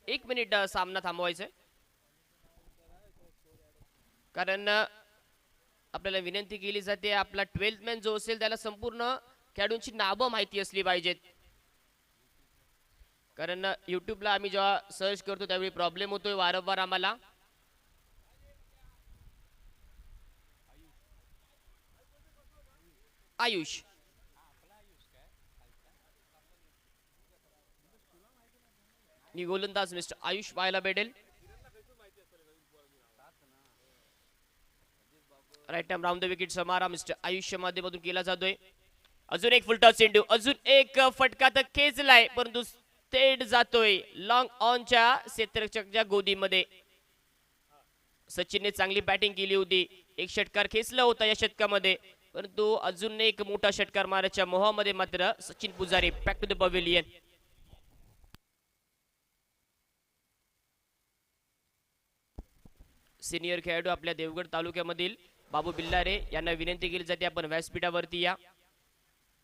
एक मिनिट सामना थांबवायचा आहे कारण आपल्याला विनंती केली जाते आपला 12th मॅन जो असेल त्याला संपूर्ण खेळाडूंची नावं माहिती असली पाहिजेत. कारण युट्यूबला आम्ही जेव्हा सर्च करतो त्यावेळी प्रॉब्लेम होतोय वारंवार आम्हाला. आयुष गोलंदाज मिस्टर आयुष पाहायला भेटेल. Right time round the wicket समारा मिस्टर आयुष्य माध्यमातून केला जातोय. अजून एक फुलटॉस चेंडू. अजून एक फटका तर खेचलाय परंतु थेट जातोय लॉंग ऑनच्या क्षेत्ररक्षकाच्या गोदीमध्ये. सचिनने चांगली बॅटिंग केली होती. एक षटकार खेचला होता या षटकामध्ये परंतु अजून एक मोठा षटकार मारायच्या मोहामध्ये मात्र Sachin Pujari back to the pavilion. Senior खेळाडू आपल्या देवगड तालुक्यामधील बाबू बिल्लारे यांना विनंती केली जाते आपण व्यासपीठावरती या.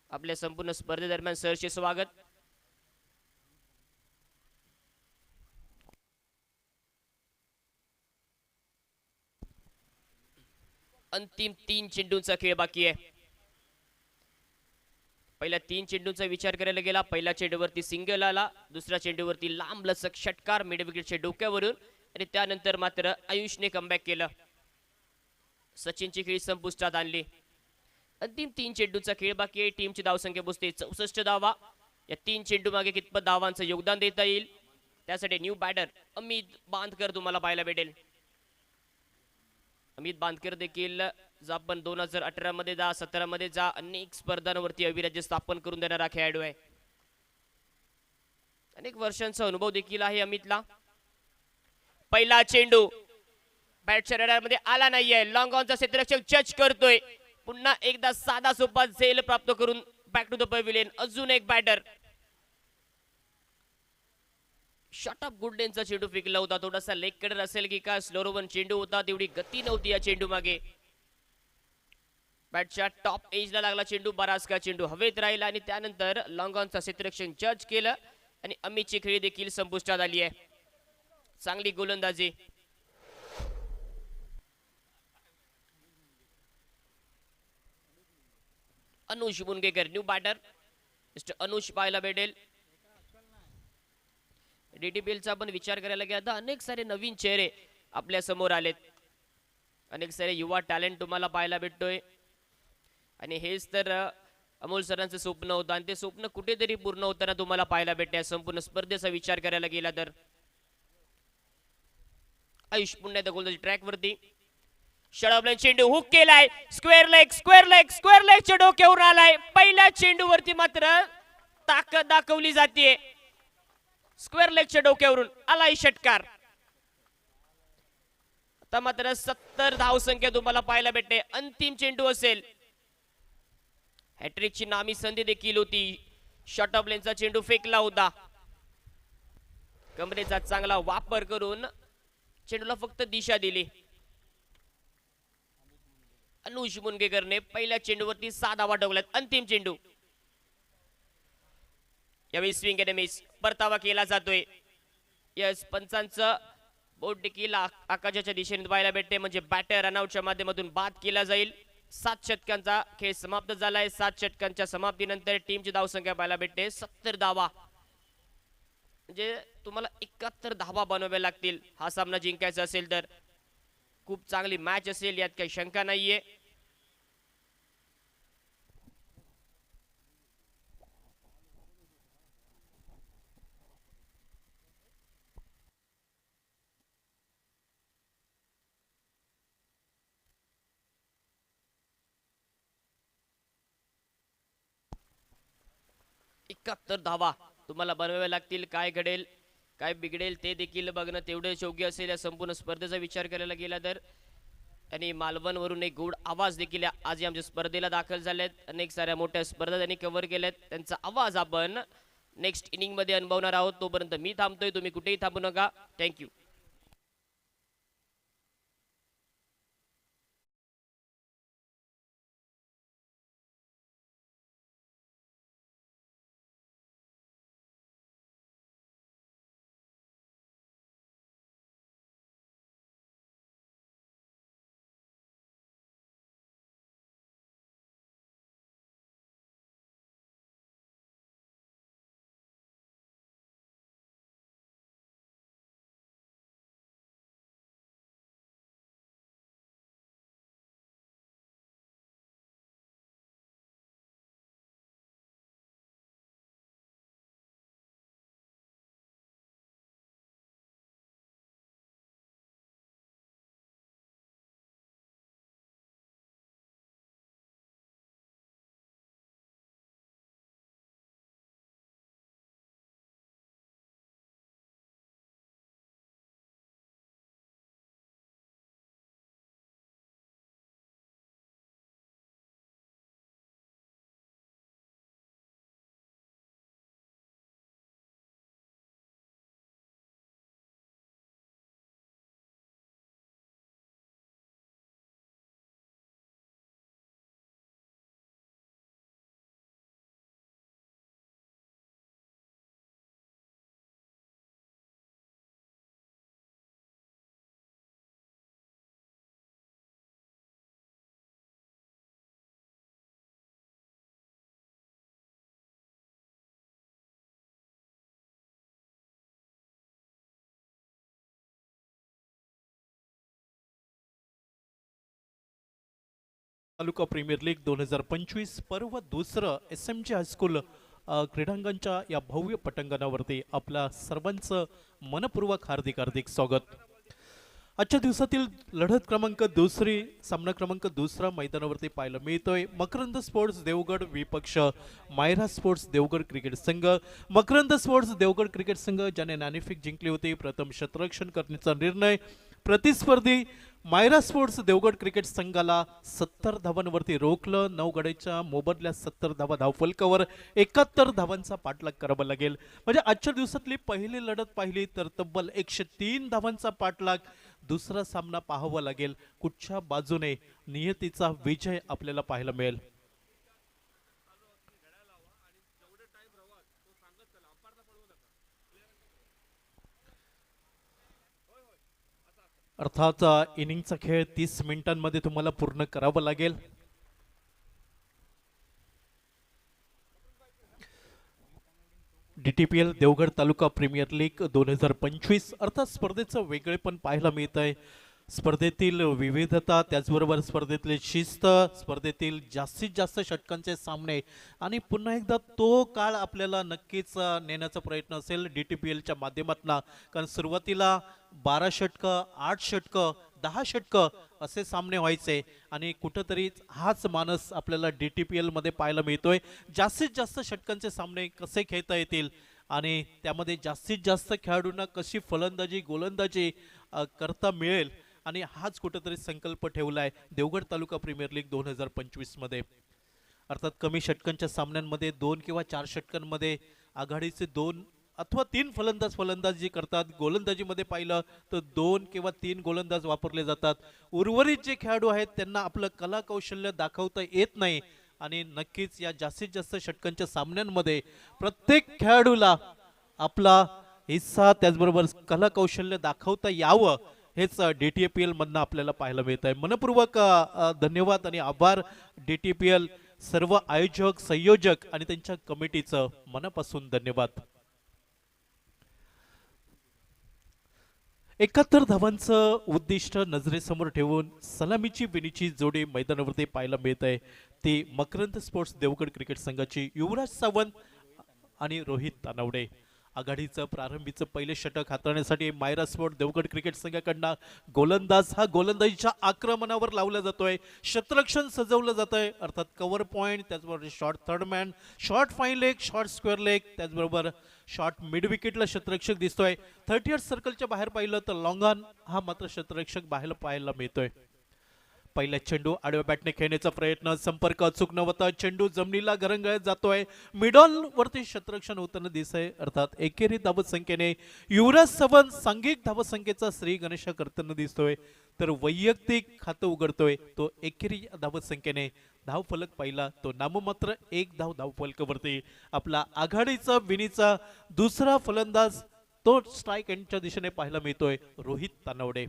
आपल्या संपूर्ण स्पर्धेदरम्यान सरचे स्वागत. अंतिम 3 चेंडूंचा खेळ बाकी आहे. पहिल्या 3 चेंडूंचा विचार करायला गेला. पहिल्या चेंडूवरती सिंगल आला. दुसऱ्या चेंडूवरती लांब लचक षटकार मिड विकेटच्या डोक्यावरून आणि त्यानंतर मात्र आयुषने कमबॅक केलं. सचिनची खेळी संपुष्टात आणली. अंतिम 3 चेंडूंचा खेळ बाकी आहे. टीमची धावसंख्या पोहोचते 64 धावा. या 3 चेंडू मागे कितपत धावांचं योगदान देता येईल त्यासाठी न्यू बॅटर अमित बांदकर तुम्हाला पाहायला भेटेल. अमित बांदकर देखील आपण 2018 मध्ये जा 17 मध्ये जा अनेक स्पर्धांवरती अविराज्य स्थापन करून देणारा खेळाडू आहे. अनेक वर्षांचा अनुभव देखील आहे अमितला. पहिला चेंडू बॅटच्या रडारमध्ये आला नाहीये. लॉंग ऑनचा क्षेत्ररक्षक जज करतोय. पुन्हा एकदा साधा सोपा झेल प्राप्त करून बॅक टू द पॅव्हिलियन. अजून एक बॅटर. शॉट ऑफ गुडनेचा चेंडू फेकला होता. थोडासा लेग कडर असेल की काय, स्लो रोवन चेंडू होता, तेवढी गती नव्हती या चेंडू मागे. बॅटच्या टॉप एजला लागला चेंडू. बराच का चेंडू हवेत राहिला आणि त्यानंतर लॉंग ऑनचा क्षेत्ररक्षण जज केलं आणि अमितची खेळी देखील संपुष्टात आली आहे. चांगली गोलंदाजी. Anush Mungekar new batter. Mister Anush पाहायला भेटेल. डीटीपीएलचा आपण विचार करायला गेला तर अनेक सारे नवीन चेहरे आपल्या समोर आलेत. अनेक सारे युवा टॅलेंट तुम्हाला पाहायला भेटतोय आणि हेच तर अमोल सरांचं स्वप्न होतं आणि ते स्वप्न कुठेतरी पूर्ण होताना तुम्हाला पाहायला भेटते. संपूर्ण स्पर्धेचा विचार करायला गेला तर आयुष पुन्हा एकदा गोलंदाजी ट्रॅक वरती. षडबलाईन चेंडू हुक केलाय. Square leg square leg square लेगच्या डोक्यावर आलाय. पहिल्या चेंडू वरती मात्र ताकद दाखवली जाते. स्क्वेअर लेगच्या डोक्यावरून आलाय षटकार. आता मात्र 70 धावसंख्या तुम्हाला पाहायला भेटते. अंतिम चेंडू असेल. हॅट्रिकची नामी संधी देखील होती. शॉर्ट ऑफ लेनचा चेंडू फेकला होता. कमरेचा चांगला वापर करून चेंडूला फक्त दिशा दिली. अनुष मुनगेकरने पहिल्या चेंडूवरती 6 धावा ठोकल्यात. अंतिम चेंडू. यावेळी स्विंग एंड मिस परतावा केला जातोय. यस, पंचांचं बोट देखील आकाशाच्या दिशेने पाहायला भेटते. म्हणजे बॅटर रनआउटच्या माध्यमातून बाद केला जाईल. 7 षटकांचा खेळ समाप्त झालाय. 7 षटकांच्या समाप्तीनंतर टीमची धावसंख्या पाहायला भेटते 70 धावा. म्हणजे तुम्हाला 71 धावा बनवाव्या लागतील हा सामना जिंकायचा असेल तर. खूप चांगली मॅच असेल यात काही शंका नाहीये. एकाहत्तर धावा तुम्हाला बनवाव्या लागतील. काय घडेल काय बिघडेल ते देखील बघणं तेवढं योग्य असेल या संपूर्ण स्पर्धेचा विचार करायला गेला तर. आणि मालवणवरून एक गोड आवाज देखील आज आमच्या स्पर्धेला दाखल झालेत. अनेक साऱ्या मोठ्या स्पर्धा त्यांनी कव्हर केल्यात. त्यांचा आवाज आपण नेक्स्ट इनिंग मध्ये अनुभवणार आहोत. तोपर्यंत मी थांबतोय. तुम्ही कुठेही थांबू नका. थँक्यू. तालुका प्रीमियर लीग 2025 पर्व दुसरं SMG हायस्कूल क्रीडांगणच्या या भव्य पटांगणावरती आपल्या सर्वांचं मनपूर्वक हार्दिक स्वागत. आजच्या दिवसातील लढत क्रमांक दुसरी सामना क्रमांक दुसरा मैदानावरती पाहायला मिळतोय. मकरंद स्पोर्ट्स देवगड विपक्ष मायरा स्पोर्ट्स देवगड क्रिकेट संघ. मकरंद स्पोर्ट्स देवगड क्रिकेट संघ ज्याने नाणेफेक जिंकली होती. प्रथम क्षेत्ररक्षण करण्याचा निर्णय प्रतिस्पर्धी मायरा स्पोर्ट्स देवगड क्रिकेट संघाला 70 धावांवरती रोखलं. 9 गड्याच्या मोबदल्या 70 धावा धावफलकावर 71 धावांचा पाठलाग करावा लागेल. म्हणजे आजच्या दिवसातली पहिली लढत पाहिली तर तब्बल 103 धावांचा पाठलाग. दुसरा सामना पाहावा लागेल कुठच्या बाजूने नियतीचा विजय आपल्याला पाहायला मिळेल. अर्थात इनिंगचा खेळ 30 मिनिटांमध्ये तुम्हाला पूर्ण करावा लागेल. DTPL देवगड तालुका प्रीमियर लीग 2025 अर्थात स्पर्धेचं वेगळेपण पाहायला मिळत आहे. स्पर्धेतील विविधता, त्याचबरोबर स्पर्धेतली शिस्त, स्पर्धेतील जास्तीत जास्त षटकांचे सामने आणि पुन्हा एकदा तो काळ आपल्याला नक्कीच नेण्याचा प्रयत्न असेल DTPLच्या माध्यमातून. कारण सुरुवातीला 12 षटकं, 8 षटकं, 10 षटकं असे सामने व्हायचे आणि कुठंतरी हाच मानस आपल्याला DTPL मध्ये पाहायला मिळतोय. जास्तीत जास्त षटकांचे सामने कसे खेळता येतील आणि त्यामध्ये जास्तीत जास्त खेळाडूंना कशी फलंदाजी गोलंदाजी करता मिळेल आणि हाच कुठेतरी संकल्प ठेवलाय देवगड तालुका प्रीमियर लीग 2025 मध्ये. अर्थात कमी षटकांच्या सामन्यांमध्ये 2 किंवा 4 षटकांमध्ये आघाडीचे 2 अथवा 3 फलंदाजी करतात. गोलंदाजीमध्ये पाहिलं तर 2 किंवा 3 गोलंदाज वापरले जातात. उर्वरित जे खेळाडू आहेत त्यांना आपलं कला कौशल्य दाखवता येत नाही आणि नक्कीच या जास्तीत जास्त षटकांच्या सामन्यांमध्ये प्रत्येक खेळाडूला आपला हिस्सा त्याचबरोबर कला कौशल्य दाखवता यावं हेच DTPL मधनं आपल्याला पाहायला मिळत आहे. मनपूर्वक धन्यवाद आणि आभार DTPL सर्व आयोजक संयोजक आणि त्यांच्या कमिटीचं मनापासून धन्यवाद. 71 धावांचं उद्दिष्ट नजरेसमोर ठेवून सलामीची विनीची जोडी मैदानावरती पाहायला मिळत आहे. ती मकरंद स्पोर्ट्स देवगड क्रिकेट संघाची युवराज सावंत आणि रोहित तानवडे. आघाडीचं प्रारंभीचं पहिले षटक हाताळण्यासाठी मायरा स्पोर्ट देवगड क्रिकेट संघाकडनं गोलंदाज हा गोलंदाजीच्या आक्रमणावर लावला जातोय. क्षेत्ररक्षण सजवलं जातंय अर्थात कव्हर पॉइंट, त्याचबरोबर short third man, short fine leg, short square leg, त्याचबरोबर शॉर्ट मिड विकेटला क्षेत्ररक्षक दिसतोय. 30 सर्कलच्या बाहेर पाहिलं तर लॉंग ऑन हा मात्र क्षेत्ररक्षक बाहेर पाहायला मिळतोय. पहिला चेंडू आडव्या बॅटने खेळण्याचा प्रयत्न, संपर्क अचूक नव्हता. चेंडू जमिनीला घरंगळत जातोय. मिडॉल वरती क्षेत्ररक्षण होताना दिसतंय. अर्थात एकेरी धावसंख्येने युवराज सावंत सांघिक धावसंख्येचा श्री गणेश करताना दिसतोय तर वैयक्तिक खातं उघडतोय तो एकेरी धावसंख्येने. धावफलक पाहिला तो नाममात्र 1 धाव धावफलकावरती आपला आघाडीचा विनीचा दुसरा फलंदाज तो स्ट्राईक एंडच्या दिशेने पाहायला मिळतोय रोहित तानवडे.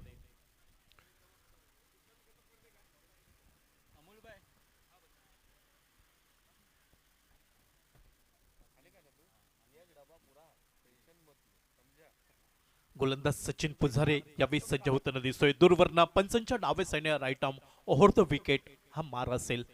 गोलंदाज सचिन पुजारे यावेळी सज्ज होताना दिसतोय. दूरवरना पंचांच्या डावे साईडने right arm over the wicket हा मार असेल.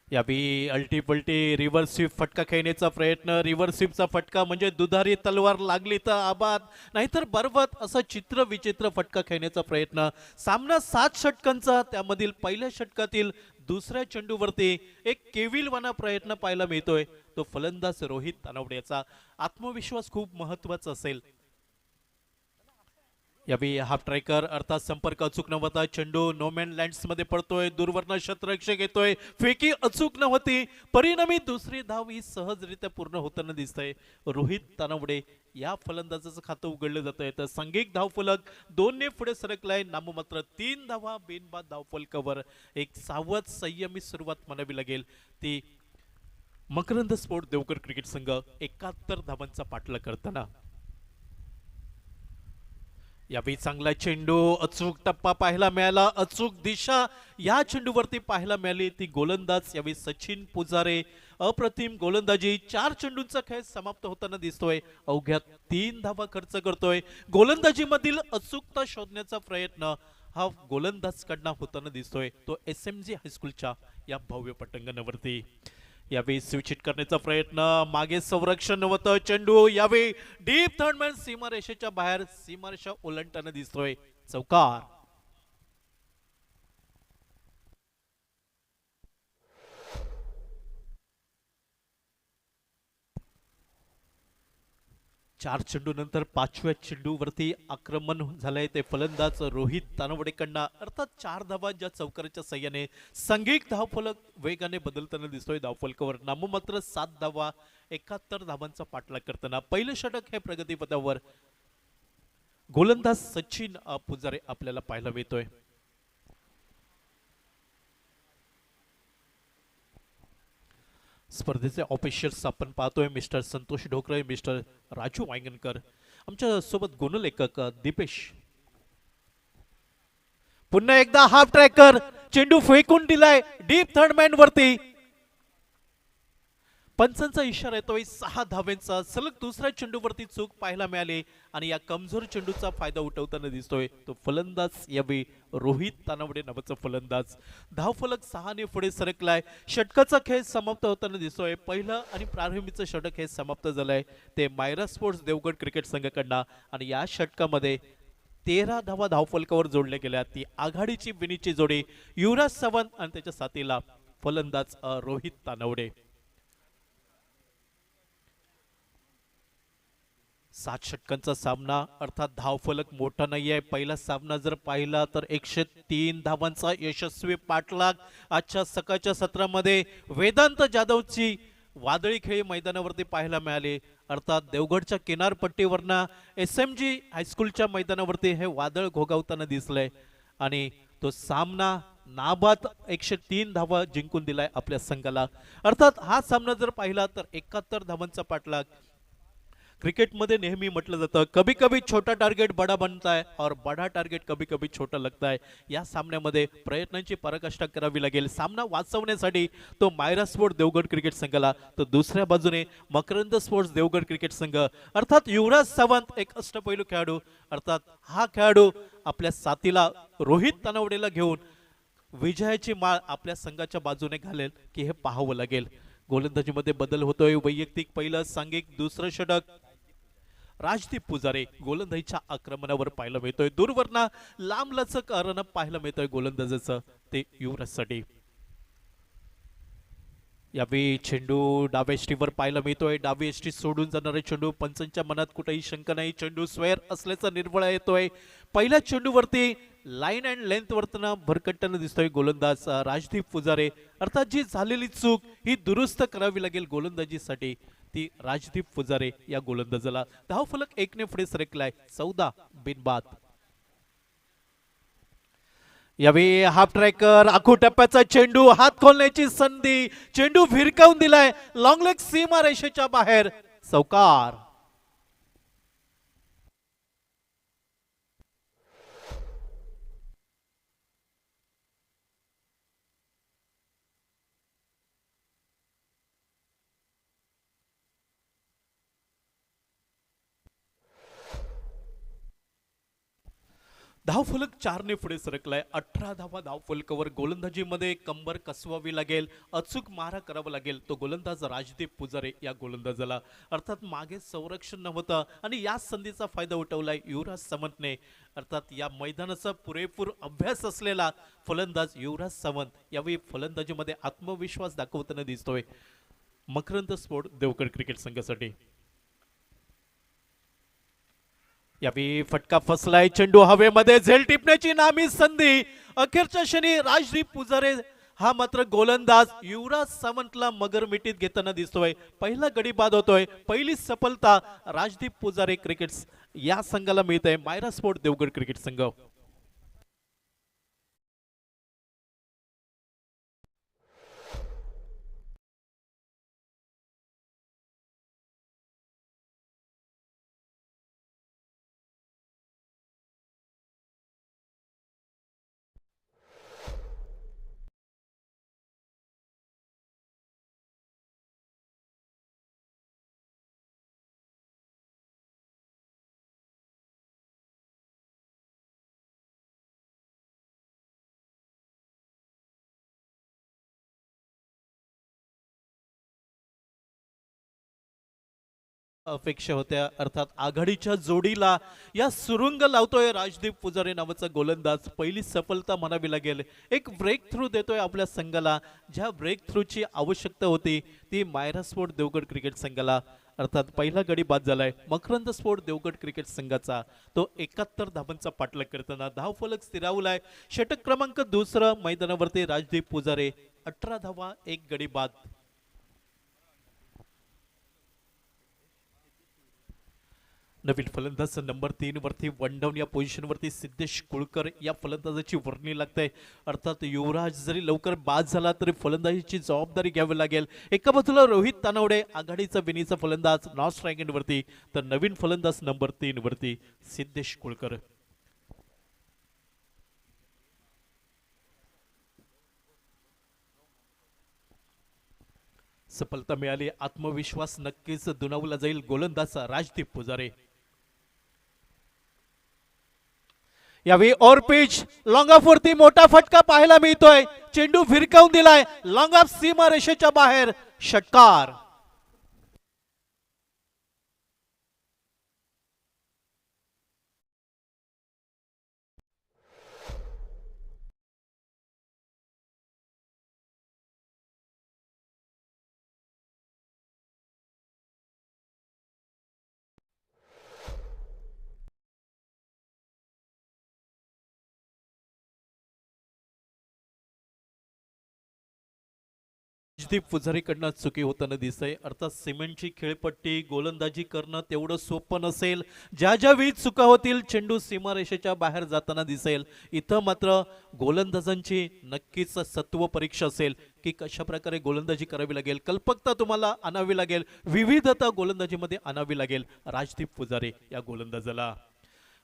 यावेळी अल्टी रिव्हर्स स्वीप फटका खेळण्याचा प्रयत्न. रिव्हर्स स्वीपचा फटका म्हणजे दुधारी तलवार लागली तर आबाद नाहीतर बरबत असं चित्र विचित्र फटका खेळण्याचा प्रयत्न. सामना 7 षटकांचा, त्यामधील पहिल्या षटकातील दुसऱ्या चेंडूवरती एक केविलवाना प्रयत्न पाहायला मिळतोय तो फलंदाज रोहित तानवडेचा. आत्मविश्वास खूप महत्वाचा असेल. यावेळी हाफ ट्रायकर अर्थात संपर्क अचूक नव्हता. चेंडू नोमॅन लँड्स मध्ये पडतोय. दूरवरनं क्षेत्ररक्षक येतोय. फेकी अचूक नव्हती. परिणामी दुसरी धाव ही सहजरित्या पूर्ण होताना दिसतंय. रोहित तानवडे या फलंदाजाचं खातं उघडलं जातंय तर सांघिक धावफलक 2 ने पुढे सरकलाय. नाममात्र 3 धावा बिनबाद धावफलकावर. एक सावध संयमी सुरुवात म्हणावी लागेल ती मकरंद स्पोर्ट देवगड क्रिकेट संघ 71 धावांचा पाठलाग करताना. यावेळी चांगला चेंडू, अचूक टप्पा पाहायला मिळाला. अचूक दिशा या चेंडूवरती पाहायला मिळाली ती गोलंदाज यावेळी सचिन पुजारे. अप्रतिम गोलंदाजी. 4 चेंडूंचा खेळ समाप्त होताना दिसतोय. अवघ्या 3 धावा खर्च करतोय. गोलंदाजीमधील अचूकता शोधण्याचा प्रयत्न हा गोलंदाज कडनं होताना दिसतोय तो SMG हायस्कूलच्या या भव्य पटांगणावरती. यावेळी स्विच हिट करण्याचा प्रयत्न, मागे संरक्षण नव्हतं. चेंडू यावेळी डीप थर्डमॅन सीमारेषेच्या बाहेर सीमारेषा ओलांडताना दिसतोय. चौकार. 4 चेंडू नंतर 5व्या चेंडूवरती आक्रमण झालंय ते फलंदाज रोहित तानवडेकडनं. अर्थात 4 धावा ज्या चौकाराच्या सहाय्याने सांघिक धावफलक वेगाने बदलताना दिसतोय. धावफलकावर नाममात्र 7 धावा 71 धावांचा पाठलाग करताना पहिलं षटक हे प्रगतीपथावर गोलंदाज सचिन पुजारे आपल्याला पाहायला मिळतोय. स्पर्धेचे ऑफिशियल्स आपण पाहतोय मिस्टर संतोष ढोकरे, मिस्टर राजू वांगणकर, आमच्या सोबत गुणलेखक दीपेश. पुन्हा एकदा हाफ ट्रॅकर चेंडू फेकून दिलाय डीप थर्ड मॅन वरती. पंचांचा इशारा येतोय 6 धावेंचा. सलग दुसऱ्या चेंडूवरती चूक पाहायला मिळाली आणि या कमजोर चेंडूचा फायदा उठवताना दिसतोय तो फलंदाज यावेळी रोहित तानवडे नावाचा फलंदाज. धावफलक 6 ने पुढे सरकलाय. षटकाचा खेळ समाप्त होताना दिसतोय. पहिलं आणि प्रारंभीचं षटक हे समाप्त झालंय ते मायरा स्पोर्ट्स देवगड क्रिकेट संघाकडनं आणि या षटकामध्ये 13 धावा धावफलकावर जोडल्या गेल्या. ती आघाडीची विनीची जोडी युवराज सावंत आणि त्याच्या साथीला फलंदाज रोहित तानवडे. 7 षटकांचा सामना अर्थात धावफलक मोठा नाहीये. पहिला सामना जर पाहिला तर 103 धावांचा यशस्वी पाठलाग. आजच्या सकाळच्या सत्रामध्ये वेदांत जाधवची वादळी खेळी मैदानावरती पाहायला मिळाली. अर्थात देवगडच्या किनारपट्टीवरनं SMG हायस्कूलच्या मैदानावरती हे वादळ घोगावताना दिसलंय आणि तो सामना नाबाद 103 धावा जिंकून दिलाय आपल्या संघाला. अर्थात हा सामना जर पाहिला तर 71 धावांचा पाठलाग. क्रिकेटमध्ये नेहमी म्हटलं जातं कभी कभी छोटा टार्गेट बडा बनता है और बडा टार्गेट कभी कभी छोटा लगता है. या सामन्यामध्ये प्रयत्नांची पराकाष्ठा करावी लागेल सामना वाचवण्यासाठी. तो मायरा स्पोर्ट्स देवगड क्रिकेट संघाला तर दुसऱ्या बाजूने मकरंद स्पोर्ट्स देवगड क्रिकेट संघ. अर्थात युवराज सावंत एक अष्टपैलू खेळाडू. अर्थात हा खेळाडू आपल्या साथीला रोहित तानवडेला घेऊन विजयाची माळ आपल्या संघाच्या बाजूने घालेल की हे पाहावं लागेल. गोलंदाजीमध्ये बदल होतोय. वैयक्तिक पहिलं, सांघिक दुसरं षटक राजदीप पुजारे गोलंदाजीच्या आक्रमणावर पाहायला मिळतोय. दूरवरना लांब लचक रन पाहायला मिळतोय गोलंदाजाचं ते युवराजसाठी. यावेळी चेंडू डाव्या एष्टीवर पाहायला मिळतोय. डावी एष्टी सोडून जाणारे चेंडू. पंचांच्या मनात कुठेही शंका नाही. चेंडू स्क्वेअर असल्याचा निर्भळ येतोय. पहिल्या चेंडूवरती लाईन अँड लेंथ वरतना भरकटताना दिसतोय गोलंदाज राजदीप पुजारे. अर्थात जी झालेली चूक ही दुरुस्त करावी लागेल गोलंदाजीसाठी ती राजदीप पुजारे या गोलंदाजाला. धावफलक 1 ने पुढे सरकलाय 14 बिनबाद. यावेळी हाफ ट्रॅकर आखू टप्प्याचा चेंडू, हात खोलण्याची संधी, चेंडू भिरकावून दिलाय लॉंग लेग सीमा रेषेच्या बाहेर. चौकार. धावफलक 4 ने पुढे सरकलाय. 18 धावा धावफलकावर. गोलंदाजीमध्ये कंबर कसवावी लागेल, अचूक मारा करावा लागेल तो गोलंदाज राजदीप पुजारे या गोलंदाजाला. अर्थात मागे संरक्षण नव्हतं आणि या संधीचा फायदा उठवलाय युवराज सावंतने. अर्थात या मैदानाचा पुरेपूर अभ्यास असलेला फलंदाज युवराज सावंत यावेळी फलंदाजीमध्ये आत्मविश्वास दाखवताना दिसतोय मकरंद स्पोर्ट्स देवगड क्रिकेट संघासाठी. यावेळी फटका फसलाय. चेंडू हवेमध्ये, झेल टिपण्याची नामी संधी. अखेरच्या क्षणी राजदीप पुजारे हा मात्र गोलंदाज युवराज सावंतला मगर मिठीत घेताना दिसतोय. पहिला गडी बाद होतोय. पहिली सफलता राजदीप पुजारे क्रिकेट्स या संघाला मिळते. मायरा स्पोर्ट्स देवगड क्रिकेट संघ. अपेक्षा होत्या. अर्थात आघाडीच्या जोडीला या सुरुंग लावतोय राजदीप पुजारे नावाचा गोलंदाज. पहिली सफलता म्हणावी लागेल. एक ब्रेक थ्रू देतोय आपल्या संघाला. ज्या ब्रेक थ्रूची आवश्यकता होती ती मायरा स्पोर्ट्स देवगड क्रिकेट संघाला अर्थात पहिला गडी बाद झालाय मकरंद स्पोर्ट देवगड क्रिकेट संघाचा. तो 71 धावांचा पाठलाग करताना धावफलक स्थिरावलाय. षटक क्रमांक दुसरं मैदानावरती राजदीप पुजारे 18 धावा, एक गडी बाद. नवीन फलंदाज नंबर 3 वरती वन डाऊन या पोझिशन वरती सिद्धेश कुळकर या फलंदाजाची वर्णी लागते. अर्थात युवराज जरी लवकर बाद झाला तरी फलंदाजीची जबाबदारी घ्यावी लागेल. एका बाजूला रोहित तानवडे आघाडीचा विनीचा फलंदाज नॉन स्ट्रायक वरती, तर नवीन फलंदाज नंबर 3 वरती सिद्धेश कुळकर. सफलता मिळाली, आत्मविश्वास नक्कीच दुणावला जाईल गोलंदाज राजदीप पुजारे. यावेळी ऑर पिच लॉंग ऑफ वरती मोठा फटका पाहायला मिळतोय. चेंडू फिरकावून दिलाय लॉंग ऑफ सीमा रेषेच्या बाहेर, षटकार. राजदीप पुजारीकडनं चुकी होताना दिसतंय. अर्थात सिमेंटची खेळपट्टी गोलंदाजी करणं तेवढं सोपं नसेल. ज्या ज्या वेळी चुका होतील चेंडू सीमारेषेच्या बाहेर जाताना दिसेल. इथं मात्र गोलंदाजांची नक्कीच सत्व परीक्षा असेल की कशा प्रकारे गोलंदाजी करावी लागेल, कल्पकता तुम्हाला आणावी लागेल, विविधता गोलंदाजीमध्ये आणावी लागेल राजदीप पुजारे या गोलंदाजाला.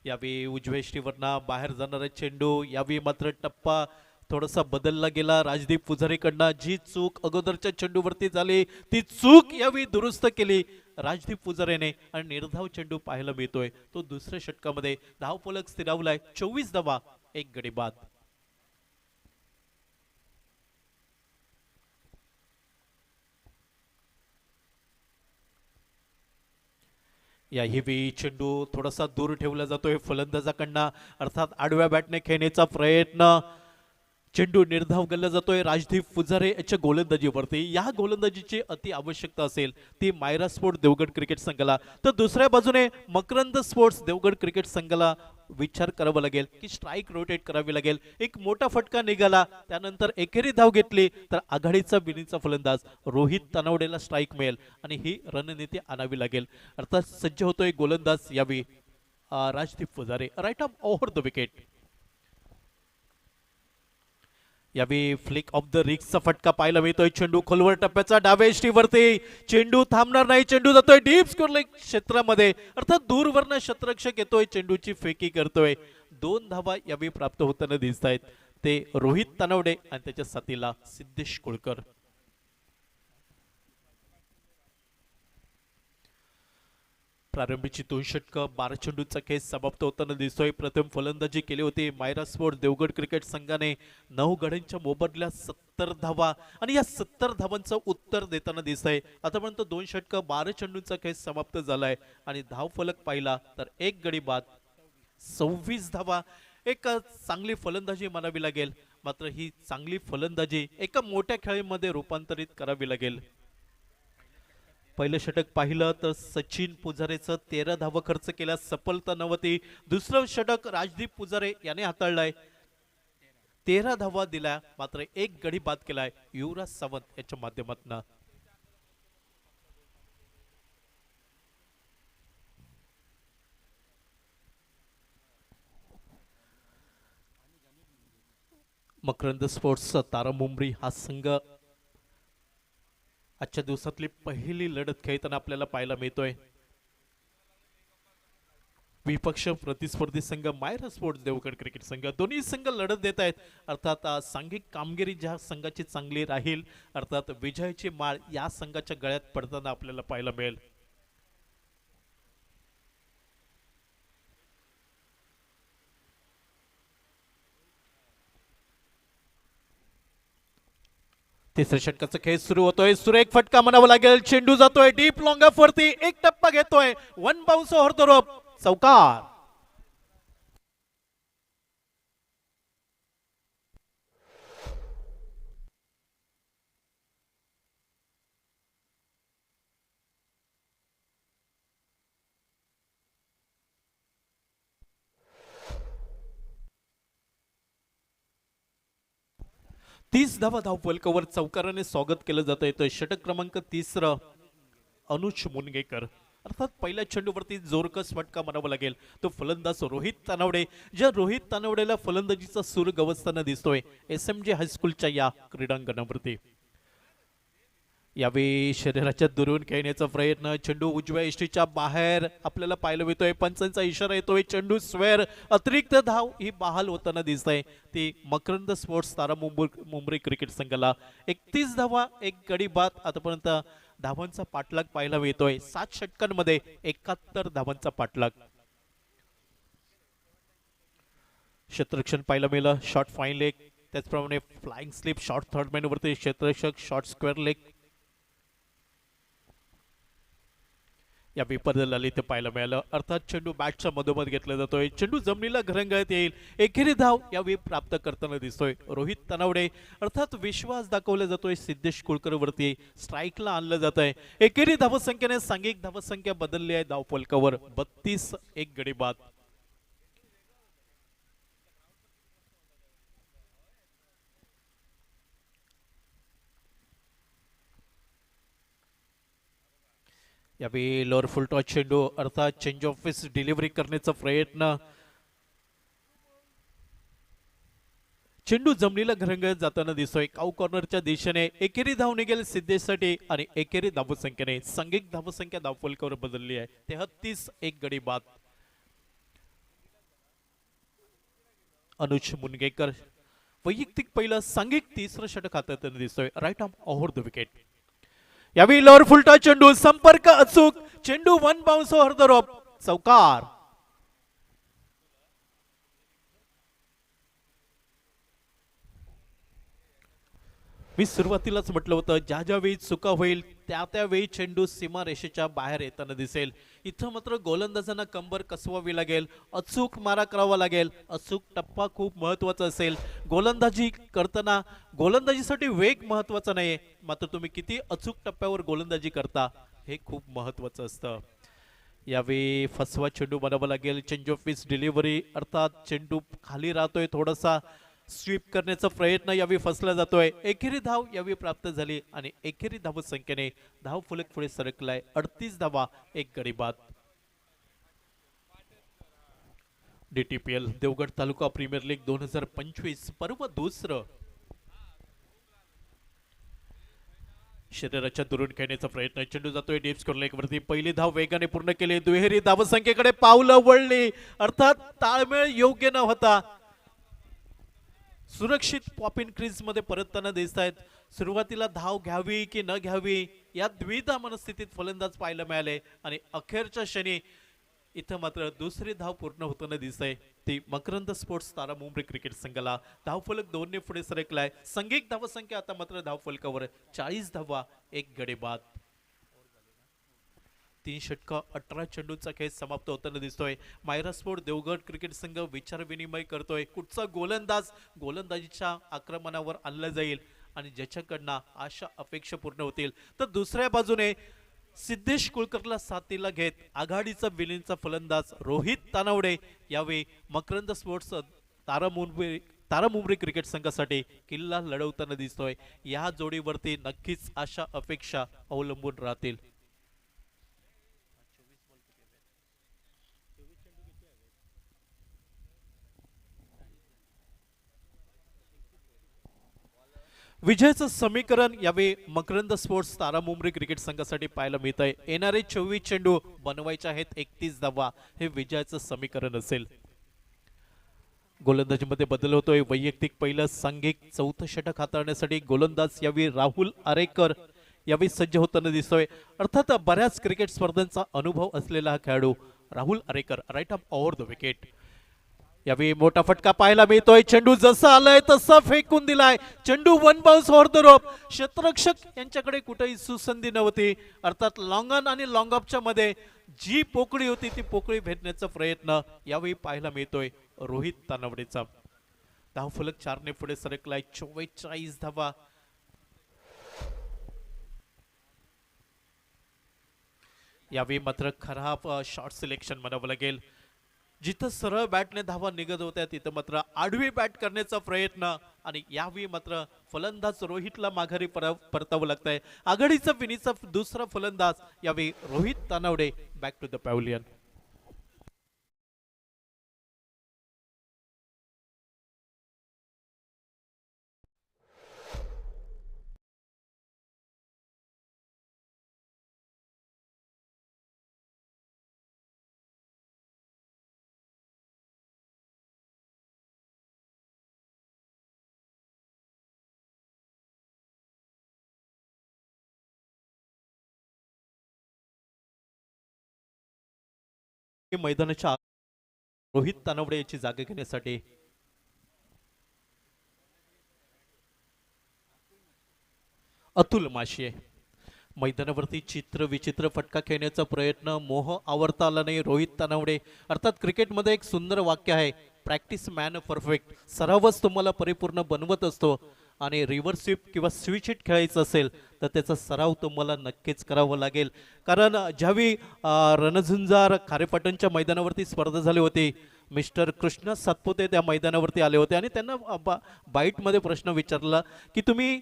यावेळी उजव्या यष्टीवरनं बाहेर जाणारा चेंडू, यावेळी मात्र टप्पा थोडासा बदलला गेला राजदीप पुजारीकडनं. जी चूक अगोदरच्या चेंडूवरती झाली ती चूक यावेळी दुरुस्त केली राजदीप पुजारेने आणि निर्धाव चेंडू पाहायला मिळतोय. तो दुसऱ्या षटकामध्ये धावफलक स्थिरावलाय. 24 धावा, एक गडी बाद. याही वेळी चेंडू थोडासा दूर ठेवला जातोय फलंदाजाकडनं. अर्थात आडव्या बॅटने खेळण्याचा प्रयत्न. चेंडू निर्धाव गल्ला जातोय राजदीप पुजारे याच्या गोलंदाजीवरती. या गोलंदाजीची अति आवश्यकता असेल ती मायरा स्पोर्ट्स देवगड क्रिकेट संघाला. तर दुसऱ्या बाजूने मकरंद स्पोर्ट्स देवगड क्रिकेट संघाला विचार करावा लागेल की स्ट्राईक रोटेट करावी लागेल. एक मोठा फटका निघाला, त्यानंतर एकेरी धाव घेतली तर आघाडीचा विनीचा फलंदाज रोहित तानवडेला स्ट्राईक मिळेल आणि ही रणनीती आणावी लागेल. अर्थात सज्ज होतोय गोलंदाज यावेळी Rajdeep Pujare. Right arm over the wicket. यावेळी फ्लिक ऑफ द रिक्सचा फटका पाहायला मिळतोय. चेंडू खोलवर टप्प्याचा डाव्या यष्टीवरती, चेंडू थांबणार नाही, चेंडू जातोय डीप स्कोर क्षेत्रामध्ये. अर्थात दूरवरनं क्षेत्ररक्षक येतोय, चेंडूची फेकी करतोय. 2 धावा यावेळी प्राप्त होताना दिसत आहेत. ते रोहित तानवडे आणि त्याच्या साथीला सिद्धेश कुळकर. प्रारंभीची 2 षटकं 12 चेंडूचा खेळ समाप्त होताना दिसतोय. प्रथम फलंदाजी केली होती मायरा स्पोर्ट्स देवगड क्रिकेट संघाने. 9 गड्यांच्या मोबदल्यात 70 धावा आणि या 70 धावांचं उत्तर देताना दिसतंय. आतापर्यंत 2 षटकं 12 चेंडूचा खेळ समाप्त झालाय आणि धाव फलक पाहिला तर एक गडी बाद, 26 धावा. एक चांगली फलंदाजी मानावी लागेल, मात्र ही चांगली फलंदाजी एका मोठ्या खेळीमध्ये रूपांतरित करावी लागेल. पहिलं षटक पाहिलं तर सचिन पुजारेचं 13 धावा खर्च केल्या, सफलता नव्हती. दुसरं षटक राजदीप पुजारे याने हाताळलंय, 13 धावा दिल्या, मात्र एक गडी बाद केलाय युवराज सावंत याच्या माध्यमातून. मकरंद स्पोर्ट्सचा तारा मुंबरी हा संघ आजच्या दिवसातली पहिली लढत खेळताना आपल्याला पाहायला मिळतोय. विपक्ष प्रतिस्पर्धी संघ मायरा स्पोर्ट्स देवगड क्रिकेट संघ, दोन्ही संघ लढत देत आहेत. अर्थात सांघिक कामगिरी ज्या संघाची चांगली राहील, अर्थात विजयाची माळ या संघाच्या गळ्यात पडताना आपल्याला पाहायला मिळेल. तिसऱ्या षटकाचा खेळ सुरू होतोय. सुरेख फटका म्हणावा लागेल. चेंडू जातोय डीप लॉंग ऑफ वरती, एक टप्पा घेतोय, 1 बाउन्स ओव्हर द रोप, चौकार. 30 धावा धावफलकावर चौकाराने स्वागत केलं जात आहे. षटक क्रमांक 30 अनुज मुनगेकर. अर्थात पहिल्या चेंडूवरती जोरकस फटका म्हणावा लागेल तो फलंदाज रोहित तानवडे, ज्या रोहित तानवडेला फलंदाजीचा सूर गवसताना दिसतोय SMG हायस्कूलच्या या क्रीडांगणावरती. यावेळी शरीराच्या दुरून खेळण्याचा प्रयत्न, चेंडू उजव्या इष्टीच्या बाहेर आपल्याला पाहायला मिळतोय. पंचांचा इशारा येतोय, चेंडू स्क्वेअर. अतिरिक्त धाव ही बहाल होताना दिसत आहे ती मकरंद स्पोर्ट्स तारा मुंबई क्रिकेट संघाला. 31 धावा, 1 गडी बाद. आतापर्यंत धावांचा पाठलाग पाहायला मिळतोय. 7 षटकांमध्ये 71 धावांचा पाठलाग. क्षेत्ररक्षण पाहायला मिळालं, शॉर्ट फाईन लेग, त्याचप्रमाणे flying slip, short third man वरती क्षेत्ररक्षक, शॉर्ट स्क्वेअर लेग या विपर्याला इथे पाहायला मिळालं. अर्थात चेंडू बॅटच्या मधोमध घेतला जातोय, चेंडू जमिनीला घरंगळत येईल. एकेरी धाव यावेळी प्राप्त करताना दिसतोय रोहित तानवडे. अर्थात विश्वास दाखवला जातोय सिद्धेश कुलकर वरती, स्ट्राईकला आणलं जात आहे. एकेरी धावसंख्येने सांघिक धावसंख्या बदलली आहे धावफलकावर. 32, 1 गडी बाद. यावेळी लोअर फुल टॉस चेंडू, अर्थात चेंज ऑफ पेस डिलिव्हरी करण्याचा प्रयत्न. चेंडू जमिनीला घरंगळत जाताना दिसतोय काऊ कॉर्नरच्या दिशेने. एकेरी धाव निघेल सिद्धेशसाठी आणि एकेरी धावसंख्येने सांघिक धावसंख्या धावफलकावर बदलली आहे. 33, 1 गडी बाद. अनुज मुनगेकर वैयक्तिक पहिलं, सांघिक तिसरं षटक हाताळताना दिसतोय. Right arm over the wicket. यावेळी लोअर फुलटा चेंडू, संपर्क अचूक, चेंडू 1 बाउन्स ओव्हर द रोप, चौकार. मी सुरुवातीलाच म्हटलं होतं ज्या ज्यावेळी चुका होईल त्यावेळी चेंडू सीमा रेषेच्या बाहेर येताना दिसेल. इथं मात्र गोलंदाजांना कंबर कसवावी लागेल, अचूक मारा करावा लागेल. अचूक टप्पा खूप महत्वाचा असेल. गोलंदाजी करताना गोलंदाजीसाठी वेग महत्वाचा नाही, मात्र तुम्ही किती अचूक टप्प्यावर गोलंदाजी करता हे खूप महत्वाचं असतं. यावेळी फसवा चेंडू बनावा लागेल. चेंज ऑफ पीस डिलिव्हरी, अर्थात चेंडू खाली राहतोय, थोडासा स्वीप करण्याचा प्रयत्न यावेळी फसला जातोय. एकेरी धाव यावेळी प्राप्त झाली आणि एकेरी धाव संख्येने धाव फलक पुढे सरकलाय. 38 धावा, 1 गडी बाद. DTPL देवगड तालुका प्रीमियर लीग 2025 पर्व दुसरं. शरीराच्या दुरून खेळण्याचा प्रयत्न, चेंडू जातोय डीप स्कोर लेग वरती. पहिली धाव वेगाने पूर्ण केली, दुहेरी धाव संख्येकडे पावलं वळली. अर्थात ताळमेळ योग्य न होता सुरक्षित पॉपिन क्रीज मध्ये परतताना दिसत आहेत. सुरुवातीला धाव घ्यावी की न घ्यावी या द्विधा मनस्थितीत फलंदाज पाहायला मिळाले आणि अखेरच्या क्षणी इथं मात्र दुसरी धाव पूर्ण होताना दिसते ती मकरंद स्पोर्ट्स तारा मुंबई क्रिकेट संघाला. धावफलक 2 ने पुढे सरकलाय. सांघिक धावसंख्या आता मात्र धावफलकावर 40 धावा, 1 गडी बाद. 3 षटका 18 चेंडूचा खेळ समाप्त होताना दिसतोय. मायरा स्पोर्ट देवगड क्रिकेट संघ विचार विनिमय करतोय कुठचा गोलंदाज गोलंदाजीच्या आक्रमणावर आणला जाईल आणि ज्याच्याकडनं आशा अपेक्षा पूर्ण होतील. तर दुसऱ्या बाजूने सिद्धेश कुलकरला साथीला घेत आघाडीचा विलीनचा फलंदाज रोहित तानवडे यावेळी मकरंद स्पोर्ट्स तारा मुंबई क्रिकेट संघासाठी किल्ला लढवताना दिसतोय. या जोडीवरती नक्कीच आशा अपेक्षा अवलंबून राहतील. विजयाचं समीकरण यावेळी मकरंद स्पोर्ट्स तारा मुंबई क्रिकेट संघासाठी पाहायला मिळत आहे. येणारे 24 चेंडू बनवायचे आहेत 31 धावा, हे विजयाचं समीकरण असेल. गोलंदाजीमध्ये बदल होतोय. वैयक्तिक पहिलं, सांघिक चौथं षटक हाताळण्यासाठी गोलंदाज यावेळी राहुल आरेकर यावेळी सज्ज होताना दिसतोय. अर्थात बऱ्याच क्रिकेट स्पर्धांचा अनुभव असलेला हा खेळाडू Rahul Arekar right arm over the wicket. यावेळी मोठा फटका पाहायला मिळतोय. चेंडू जसा आलाय तसा फेकून दिलाय. चेंडू 1 बाउन्स ओव्हर द रोप. क्षेत्ररक्षक यांच्याकडे कुठेही सुसंधी नव्हती. अर्थात लॉंग ऑन आणि लॉंग ऑफच्या मध्ये जी पोकळी होती ती पोकळी भेटण्याचा प्रयत्न यावेळी पाहायला मिळतोय रोहित तानवडेचा. धावफलक 4 ने पुढे सरकलाय. 44 धावा. यावेळी मात्र खराब शॉट सिलेक्शन म्हणावं लागेल. जिथं सरळ बॅटने धावा निघत होत्या तिथं मात्र आडवी बॅट करण्याचा प्रयत्न आणि यावेळी मात्र फलंदाज रोहितला माघारी परतावं लागतंय. आघाडीचा विनीचा दुसरा फलंदाज यावेळी Rohit Tanwade back to the pavilion. मैदानाच्या रोहित तानवडे याची जागा घेण्यासाठी अतुल माशिये. मैदानावरती चित्र विचित्र फटका खेळण्याचा प्रयत्न, मोह आवरता आला नाही रोहित तानवडे. अर्थात क्रिकेटमध्ये एक सुंदर वाक्य आहे, प्रॅक्टिस मॅन परफेक्ट. सरावच तुम्हाला परिपूर्ण बनवत असतो आणि रिव्हर्स स्वीप किंवा स्विच हिट खेळायचं असेल तर त्याचा सराव तुम्हाला नक्कीच करावा लागेल. कारण ज्यावेळी रणझुंजार खारेपाटणच्या मैदानावरती स्पर्धा झाली होती, मिस्टर कृष्ण सातपुते त्या मैदानावरती आले होते आणि त्यांना बाईटमध्ये प्रश्न विचारला की तुम्ही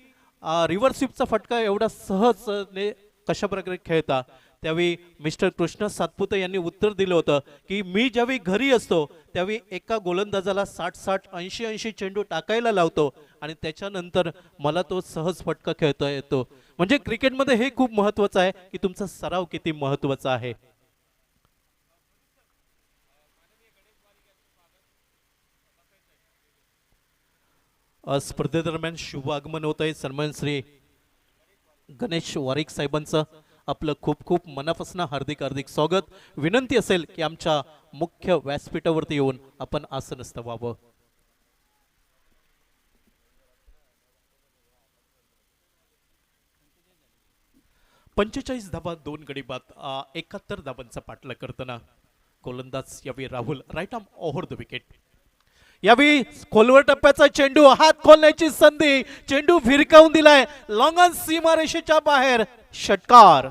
रिव्हर्स स्वीपचा फटका एवढा सहजने कशा प्रकारे खेळता. त्यावेळी मिस्टर कृष्ण सातपुते यांनी उत्तर दिलं होतं की मी ज्यावेळी घरी असतो त्यावेळी एका गोलंदाजाला 60-60 80-80 चेंडू टाकायला लावतो आणि त्याच्यानंतर मला तो सहज फटका खेळता येतो. म्हणजे क्रिकेटमध्ये हे खूप महत्वाचं आहे की तुमचा सराव किती महत्वाचा आहे. स्पर्धेदरम्यान शुभ आगमन होत आहे. सन्मान श्री गणेश वारिक साहेबांचं आपलं खूप खूप मनापासून हार्दिक हार्दिक स्वागत. विनंती असेल की आमच्या मुख्य व्यासपीठावरती येऊन आपण आसनस्थ व्हावं. पंचेचाळीस धाबा 2 गडी बाद 71 धाबांचा पाठलाग करताना गोलंदाज यावेळी Rahul right arm over the wicket. यावेळी खोलवर टप्प्याचा चेंडू, हात खोलण्याची संधी, चेंडू फिरकावून दिलाय लॉंग ऑन सीमारेषेच्या बाहेर. षटकार.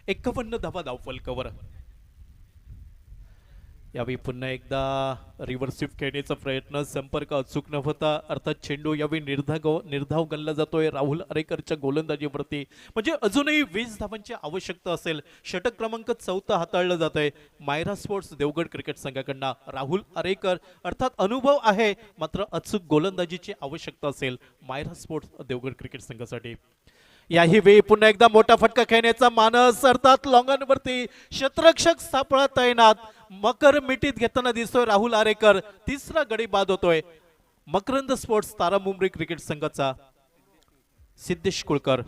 एकावन्न धाबा धावफलकावर. यावेळी पुन्हा एकदा रिव्हर्स स्वीप खेळण्याचा प्रयत्न, संपर्क अचूक न होता. अर्थात चेंडू यावेळी निर्धाव गणला जातोय राहुल अरेकरच्या गोलंदाजीवरती. म्हणजे अजूनही 20 धावांची आवश्यकता असेल. षटक क्रमांक 4 हाताळलं जात आहे मायरा स्पोर्ट्स देवगड क्रिकेट संघाकडनं. राहुल अरेकर अर्थात अनुभव आहे, मात्र अचूक गोलंदाजीची आवश्यकता असेल मायरा स्पोर्ट्स देवगड क्रिकेट संघासाठी. याही वेळी पुन्हा एकदा मोठा फटका खेळण्याचा मानस. अर्थात लॉंगॉनवरती क्षेत्ररक्षक सापळा तैनात. मकर मिठीत घेताना दिसतोय राहुल आरेकर. तिसरा गडी बाद होतोय मकरंद स्पोर्ट्स तारामुंबरी क्रिकेट संघाचा सिद्धेश कुळकर.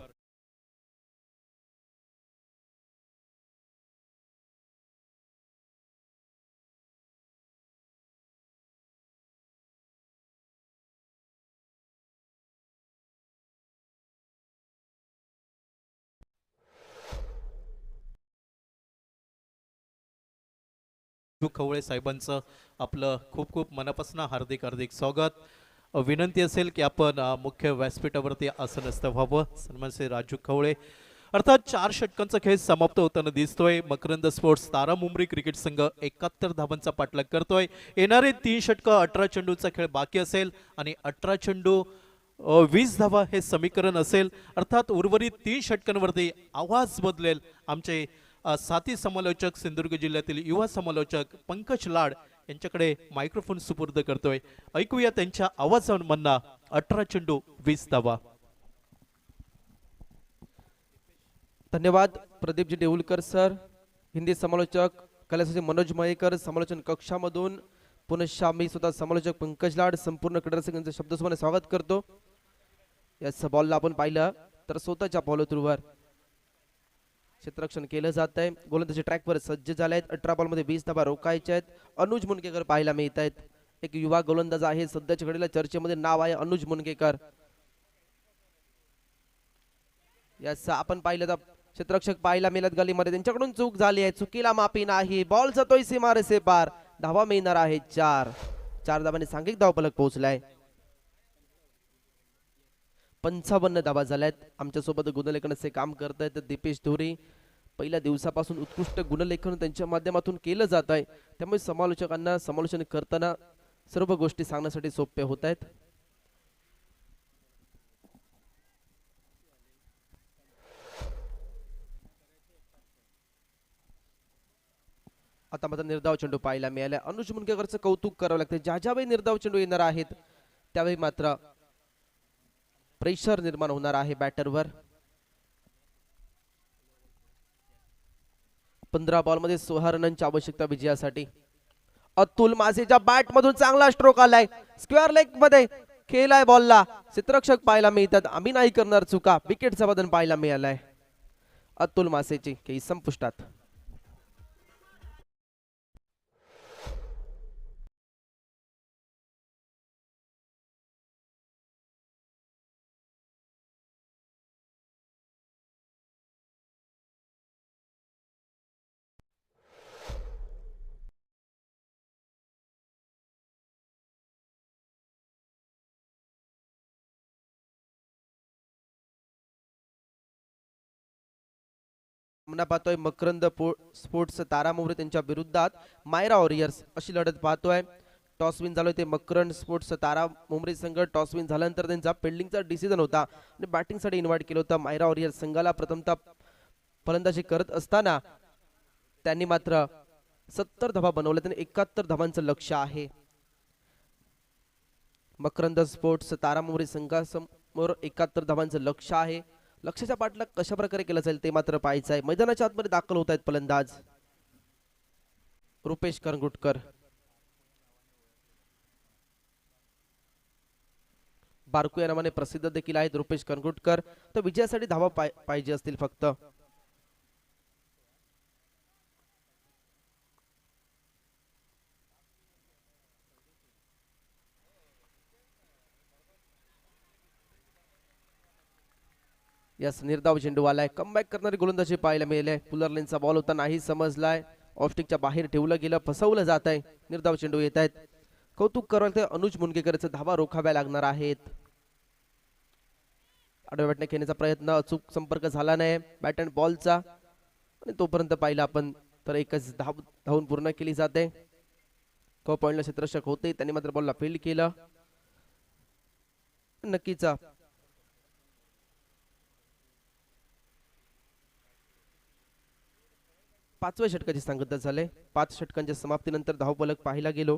खवळे साहेबांचं आपलं खूप खूप मनापासून हार्दिक हार्दिक स्वागत. विनंती असेल की आपण मुख्य व्यासपीठावरती आसनस्थ व्हावं. सन्मान श्री राजू खवळे. अर्थात 4 षटकांचा खेळ समाप्त होताना दिसतोय. मकरंद स्पोर्ट्स तारामुंबरी क्रिकेट संघ 71 धावांचा पाठलाग करतोय. येणारे 3 षटक 18 चेंडूचा खेळ बाकी असेल आणि 18 चेंडू 20 धावा हे समीकरण असेल. अर्थात उर्वरित 3 षटकांवरती आवाज बदलेल. आमचे साथी समालोचक सिंधुदुर्ग जिल्ह्यातील युवा समालोचक पंकज लाड यांच्याकडे मायक्रोफोन सुपूर्द करतोय. ऐकूया त्यांच्या आवाजांमधना 18 चेंडू 20 धावा. धन्यवाद प्रदीपजी देऊलकर सर. हिंदी समालोचक कैलासवासी मनोज मयेकर समालोचन कक्षामधून. पुनश्च मी स्वतः समालोचक पंकज लाड संपूर्ण क्रीडारसिकांचं शब्दसुमाने स्वागत करतो. या बॉलला आपण पाहिलं तर स्वतःच्या फॉलो थ्रूवर क्षेत्ररक्षण केलं जात आहे. गोलंदाजी ट्रॅकवर सज्ज झाले आहेत. 18 बॉलमध्ये 20 धाबा रोखायच्या आहेत. अनुज मुनगेकर पाहायला मिळत आहेत. एक युवा गोलंदाज आहे, सध्याच्या घडीला चर्चेमध्ये नाव आहे अनुज मुनगेकर. यास आपण पाहिलं तर क्षेत्ररक्षक पाहायला मिळत गलीमध्ये, त्यांच्याकडून चूक झाली आहे, चुकीला माफी नाही. बॉल जातोय सीमारेषे पार, धावा मिळणार आहे 4 धावांनी सांघिक धावफलक पोहोचलाय. 55 धावा झाल्यात. आमच्यासोबत गुणलेखनाचे काम करत आहेत दीपेश धुरी. पहिल्या दिवसापासून उत्कृष्ट गुणलेखन त्यांच्या माध्यमातून केलं जात आहे, त्यामुळे समालोचकांना समालोचन करताना सर्व गोष्टी सांगण्यासाठी सोपे होत आहेत. आता मात्र निर्धाव चेंडू पाहायला मिळाला. अनुज मुनगेकरचं कौतुक करावं लागतं. ज्या वेळी निर्धाव चेंडू येणार आहेत त्यावेळी मात्र प्रेशर निर्माण होणार आहे बॅटरवर. 15 बॉलमध्ये 16 रनांची आवश्यकता विजयासाठी. अतुल मासेच्या बॅट मधून चांगला स्ट्रोक आलाय, स्क्वेअर लेग मध्ये खेळलाय बॉलला. क्षेत्ररक्षक पाहायला मिळतात, आम्ही नाही करणार चुका. विकेटचा बदन पाहायला मिळालाय अतुल मासेची काही संपुष्टात. सामना पाहतोय मकरंद स्पोर्ट्स तारा मोहरे त्यांच्या विरुद्धात मायरा वॉरियर्स अशी लढत पाहतोय. टॉस विन झालोय ते मकरंद स्पोर्ट्स तारा मोहरे संघ. टॉस विन झाल्यानंतर त्यांचा फिल्डिंगचा डिसिजन होता आणि बॅटिंगसाठी इन्व्हाइट केलं होतं. मायरा वॉरियर्स संघाला प्रथमतः फलंदाजी करत असताना त्यांनी मात्र 70 धावा बनवल्या. त्यांनी 71 धावांचं लक्ष्य आहे. मकरंद स्पोर्ट्स तारा मोहरे संघासमोर 71 धावांचं लक्ष्य आहे. लक्ष्याच्या पाठला कशा प्रकारे केलं जाईल ते मात्र पाहायचं आहे. मैदानाच्या आतमध्ये दाखल होत आहेत फलंदाज रुपेश करंगुटकर. बारकू या नावाने प्रसिद्ध देखील आहेत रुपेश करंगुटकर. तर विजयासाठी धावा पाहिजे असतील फक्त. यस, निर्धाव चेंडू आलाय. कमबॅक करणारी गोलंदाजी पाहायला मिळाले. पुलर लेनचा बॉल होता, नाही समजलाय. ऑफस्टिकच्या बाहेर ठेवलं गेलं, फसवलं जात आहे. निर्धाव चेंडू येत आहेत. कौतुक करायला ते अनुज मुनगेकरचे धावा रोखाव्या लागणार आहेत. आडव्या बॅटने खेळण्याचा प्रयत्न, अचूक संपर्क झाला नाही बॅट अँड बॉलचा. आणि तोपर्यंत पाहिलं आपण तर एकच धावून पूर्ण केली जाते. पॉइंटला क्षेत्ररक्षक होते, त्यांनी मात्र बॉलला फील्ड केलं. नक्कीच 5व्या षटकाची सांगता झाले. 5 षटकांच्या समाप्तीनंतर धावफलक पाहायला गेलो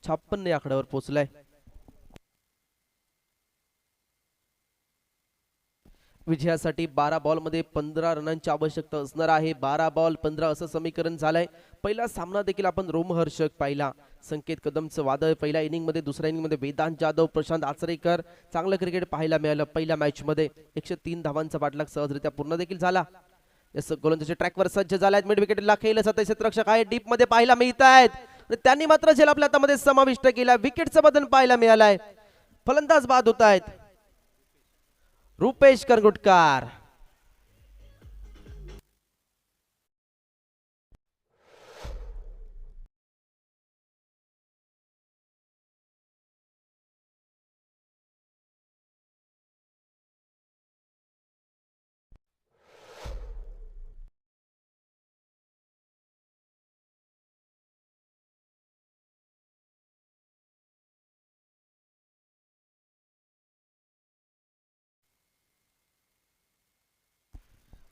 56 या आकड्यावर पोहोचलाय. विजयासाठी 12 बॉलमध्ये 15 रनांची आवश्यकता असणार आहे. 12 बॉल 15 असं समीकरण झालंय. पहिला सामना देखील आपण रोमहर्षक पाहिला. संकेत कदमचं वादळ पहिल्या इनिंग मध्ये, दुसऱ्या इनिंग मध्ये वेदांत जाधव, प्रशांत आचरेकर, चांगलं क्रिकेट पाहायला मिळालं. पहिल्या मॅच मध्ये 103 धावांचा पाठलाग सहजरित्या पूर्ण देखील झाला. गोलंदाजी ट्रॅकवर सज्ज झाले आहेत. मिड विकेटला खेळलं जात आहे. क्षेत्ररक्षक आहे डीप मध्ये पाहायला मिळत आहेत. त्यांनी मात्र झेल आपल्या हातामध्ये समाविष्ट केला. विकेटचं बदल पाहायला मिळालंय. फलंदाज बाद होत आहेत रुपेश करंगुटकर.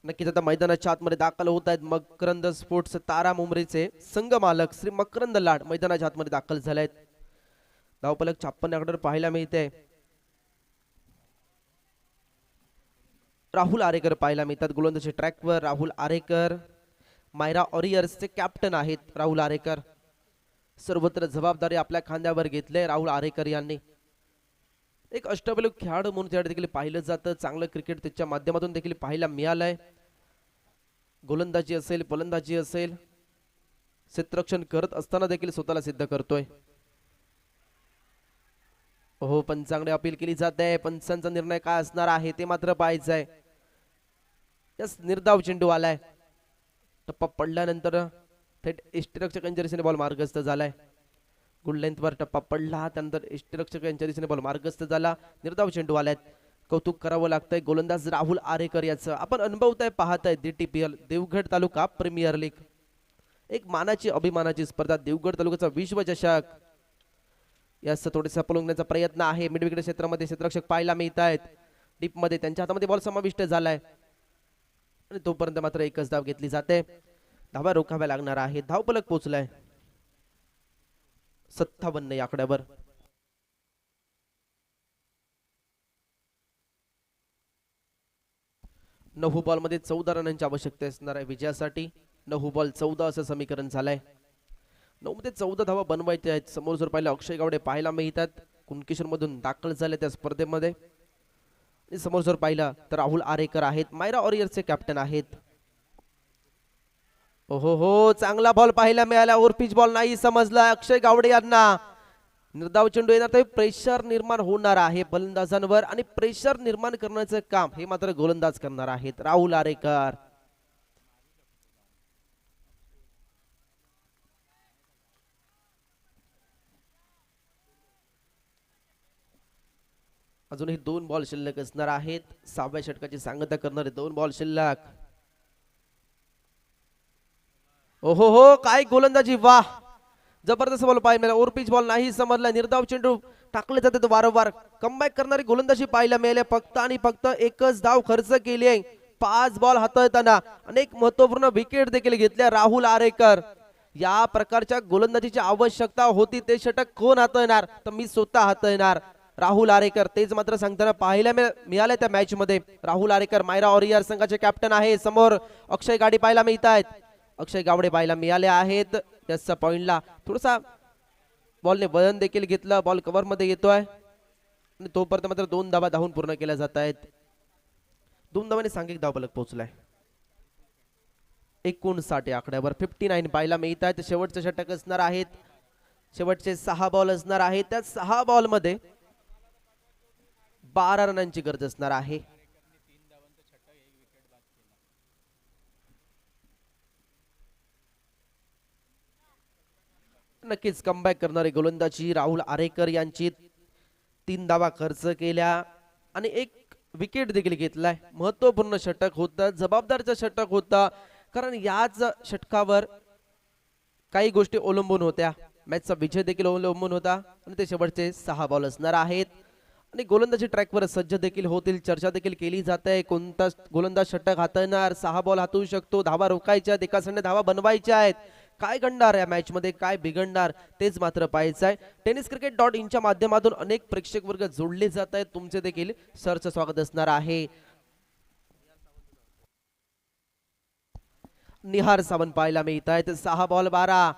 नक्कीच आता मैदानाच्या आतमध्ये दाखल होत आहेत मकरंद स्पोर्ट्स तारा मुंबरीचे संघ मालक श्री मकरंद लाड मैदानाच्या आतमध्ये दाखल झाले आहेत. धावफलक 56 आकड्यावर पाहायला मिळते. राहुल आरेकर पाहायला मिळतात गोलंदाजी ट्रॅकवर. राहुल आरेकर मायरा वॉरियर्सचे कॅप्टन आहेत. राहुल आरेकर सर्वत्र जबाबदारी आपल्या खांद्यावर घेतले. राहुल आरेकर यांनी एक अष्टपैलू खेळाडू म्हणून त्या देखील पाहिलं जातं. चांगलं क्रिकेट त्याच्या माध्यमातून देखील पाहायला मिळालंय. गोलंदाजी असेल, फलंदाजी असेल, क्षेत्ररक्षण करत असताना देखील स्वतःला सिद्ध करतोय. हो, पंचांकडे अपील केली जाते. पंचांचा निर्णय काय असणार आहे ते मात्र पाहायचंय. यस निर्धाव चेंडू आलाय. टप्पा पडल्यानंतर थेट यष्टीरक्षक यांच्या दिशेने बॉल मार्गस्थ झालाय. गुड लेंथवर टप्पा पडला, त्यानंतर यष्टीरक्षक यांच्या दिशेने बॉल मार्गस्थ झाला. निर्धाव चेंडू आलाय. कौतुक करावं लागतंय गोलंदाज राहुल आरेकर याचं. आपण अनुभवताय पाहताय DTPL देवगड तालुका प्रीमियर लीग, एक मानाची अभिमानाची स्पर्धा. देवगड तालुक्याचा विश्वचषक यास थोडेसा पळवण्याचा प्रयत्न आहे. मिडविकेट क्षेत्रामध्ये क्षेत्ररक्षक पाहायला मिळत आहेत. डीप मध्ये त्यांच्या हातामध्ये बॉल समाविष्ट झालाय आणि तोपर्यंत मात्र एकच धाव घेतली जाते. धावा रोखाव्या लागणार आहे. धावफलक पोहोचलाय 57 या आकड्यावर. 9 बॉल मध्ये 14 रनांची आवश्यकता असणार आहे विजयासाठी. 9 बॉल 14 असं समीकरण झालंय. 9 मध्ये 14 धावा बनवायच्या आहेत. समोर जर पाहिलं अक्षय गावडे पाहायला मिळतात, कुणकेश्वर मधून दाखल झाले त्या स्पर्धेमध्ये. आणि समोर जर पाहिलं तर राहुल आरेकर आहेत, मायरा वॉरियर्सचे कॅप्टन आहेत. ओहो हो, चांगला बॉल पाहायला मिळाला. ओव्हर पिच बॉल नाही समजला अक्षय गावडे यांना. निर्धाव चेंडू येणार तर प्रेशर निर्माण होणार आहे फलंदाजांवर आणि प्रेशर निर्माण करण्याचं काम हे मात्र गोलंदाज करणार आहेत राहुल आरेकर. अजूनही 2 बॉल शिल्लक असणार आहेत. 6व्या षटकाची सांगता करणारे 2 बॉल शिल्लक. ओहो हो, काय गोलंदाजी, वाह, जबरदस्त बॉल पाहायला मिळाला. ओव्हर पिच बॉल नाही समजला. निर्धाव चेंडू टाकले जाते वारंवार. कमबॅक करणारी गोलंदाजी पाहायला मिळाली. फक्त आणि फक्त एकच धाव खर्च केली आहे 5 बॉल हाताळताना. अनेक महत्वपूर्ण विकेट देखील घेतल्या राहुल आरेकर. या प्रकारच्या गोलंदाजीची आवश्यकता होती. ते षटक कोण हाताळणार, तर मी स्वतः हाताळणार राहुल आरेकर. तेच मात्र सांगताना पाहायला मिळाले त्या मॅच मध्ये. राहुल आरेकर मायरा वॉरियर संघाचे कॅप्टन आहे. समोर अक्षय गाडी पाहायला मिळत आहेत, अक्षय गावडे पाहायला मिळाले आहेत. याचा पॉइंटला थोडासा बॉलने वजन देखील घेतलं. बॉल कव्हर मध्ये येतोय आणि तोपर्यंत मात्र 2 धावा धावून पूर्ण केल्या जात आहेत. 2 धावांनी सांघिक धावफलक पोहोचलाय 59 या आकड्यावर. 59 पाहायला मिळत आहेत. शेवटचे षटक असणार आहेत. शेवटचे 6 बॉल असणार आहेत. त्या 6 बॉल मध्ये 12 रनांची गरज असणार आहे. नक्कीच कमबॅक करणारी गोलंदाजी राहुल आरेकर यांची. 3 धावा खर्च केल्या आणि 1 विकेट देखील घेतलाय. महत्वपूर्ण षटक होतं, जबाबदारचं षटक होतं, कारण याच षटकावर काही गोष्टी अवलंबून होत्या. मॅचचा विजय देखील अवलंबून होता आणि ते शेवटचे 6 बॉल असणार आहेत. आणि गोलंदाजी ट्रॅकवर सज्ज देखील होतील. चर्चा देखील केली जाते कोणता गोलंदाज षटक हाताळणार, 6 बॉल हातवू शकतो, धावा रोखायच्या, एका संघाने धावा बनवायच्या आहेत. काय घडणार या मॅच मध्ये, काय बिघडणार तेच मात्र पाहायचं आहे. tenniscricket.in च्या माध्यमातून अनेक प्रेक्षक वर्ग जोडले जात आहेत. तुमचे देखील सरचं स्वागत असणार आहे. निहार सावंत पाहायला मिळत आहेत. 6 बॉल 12.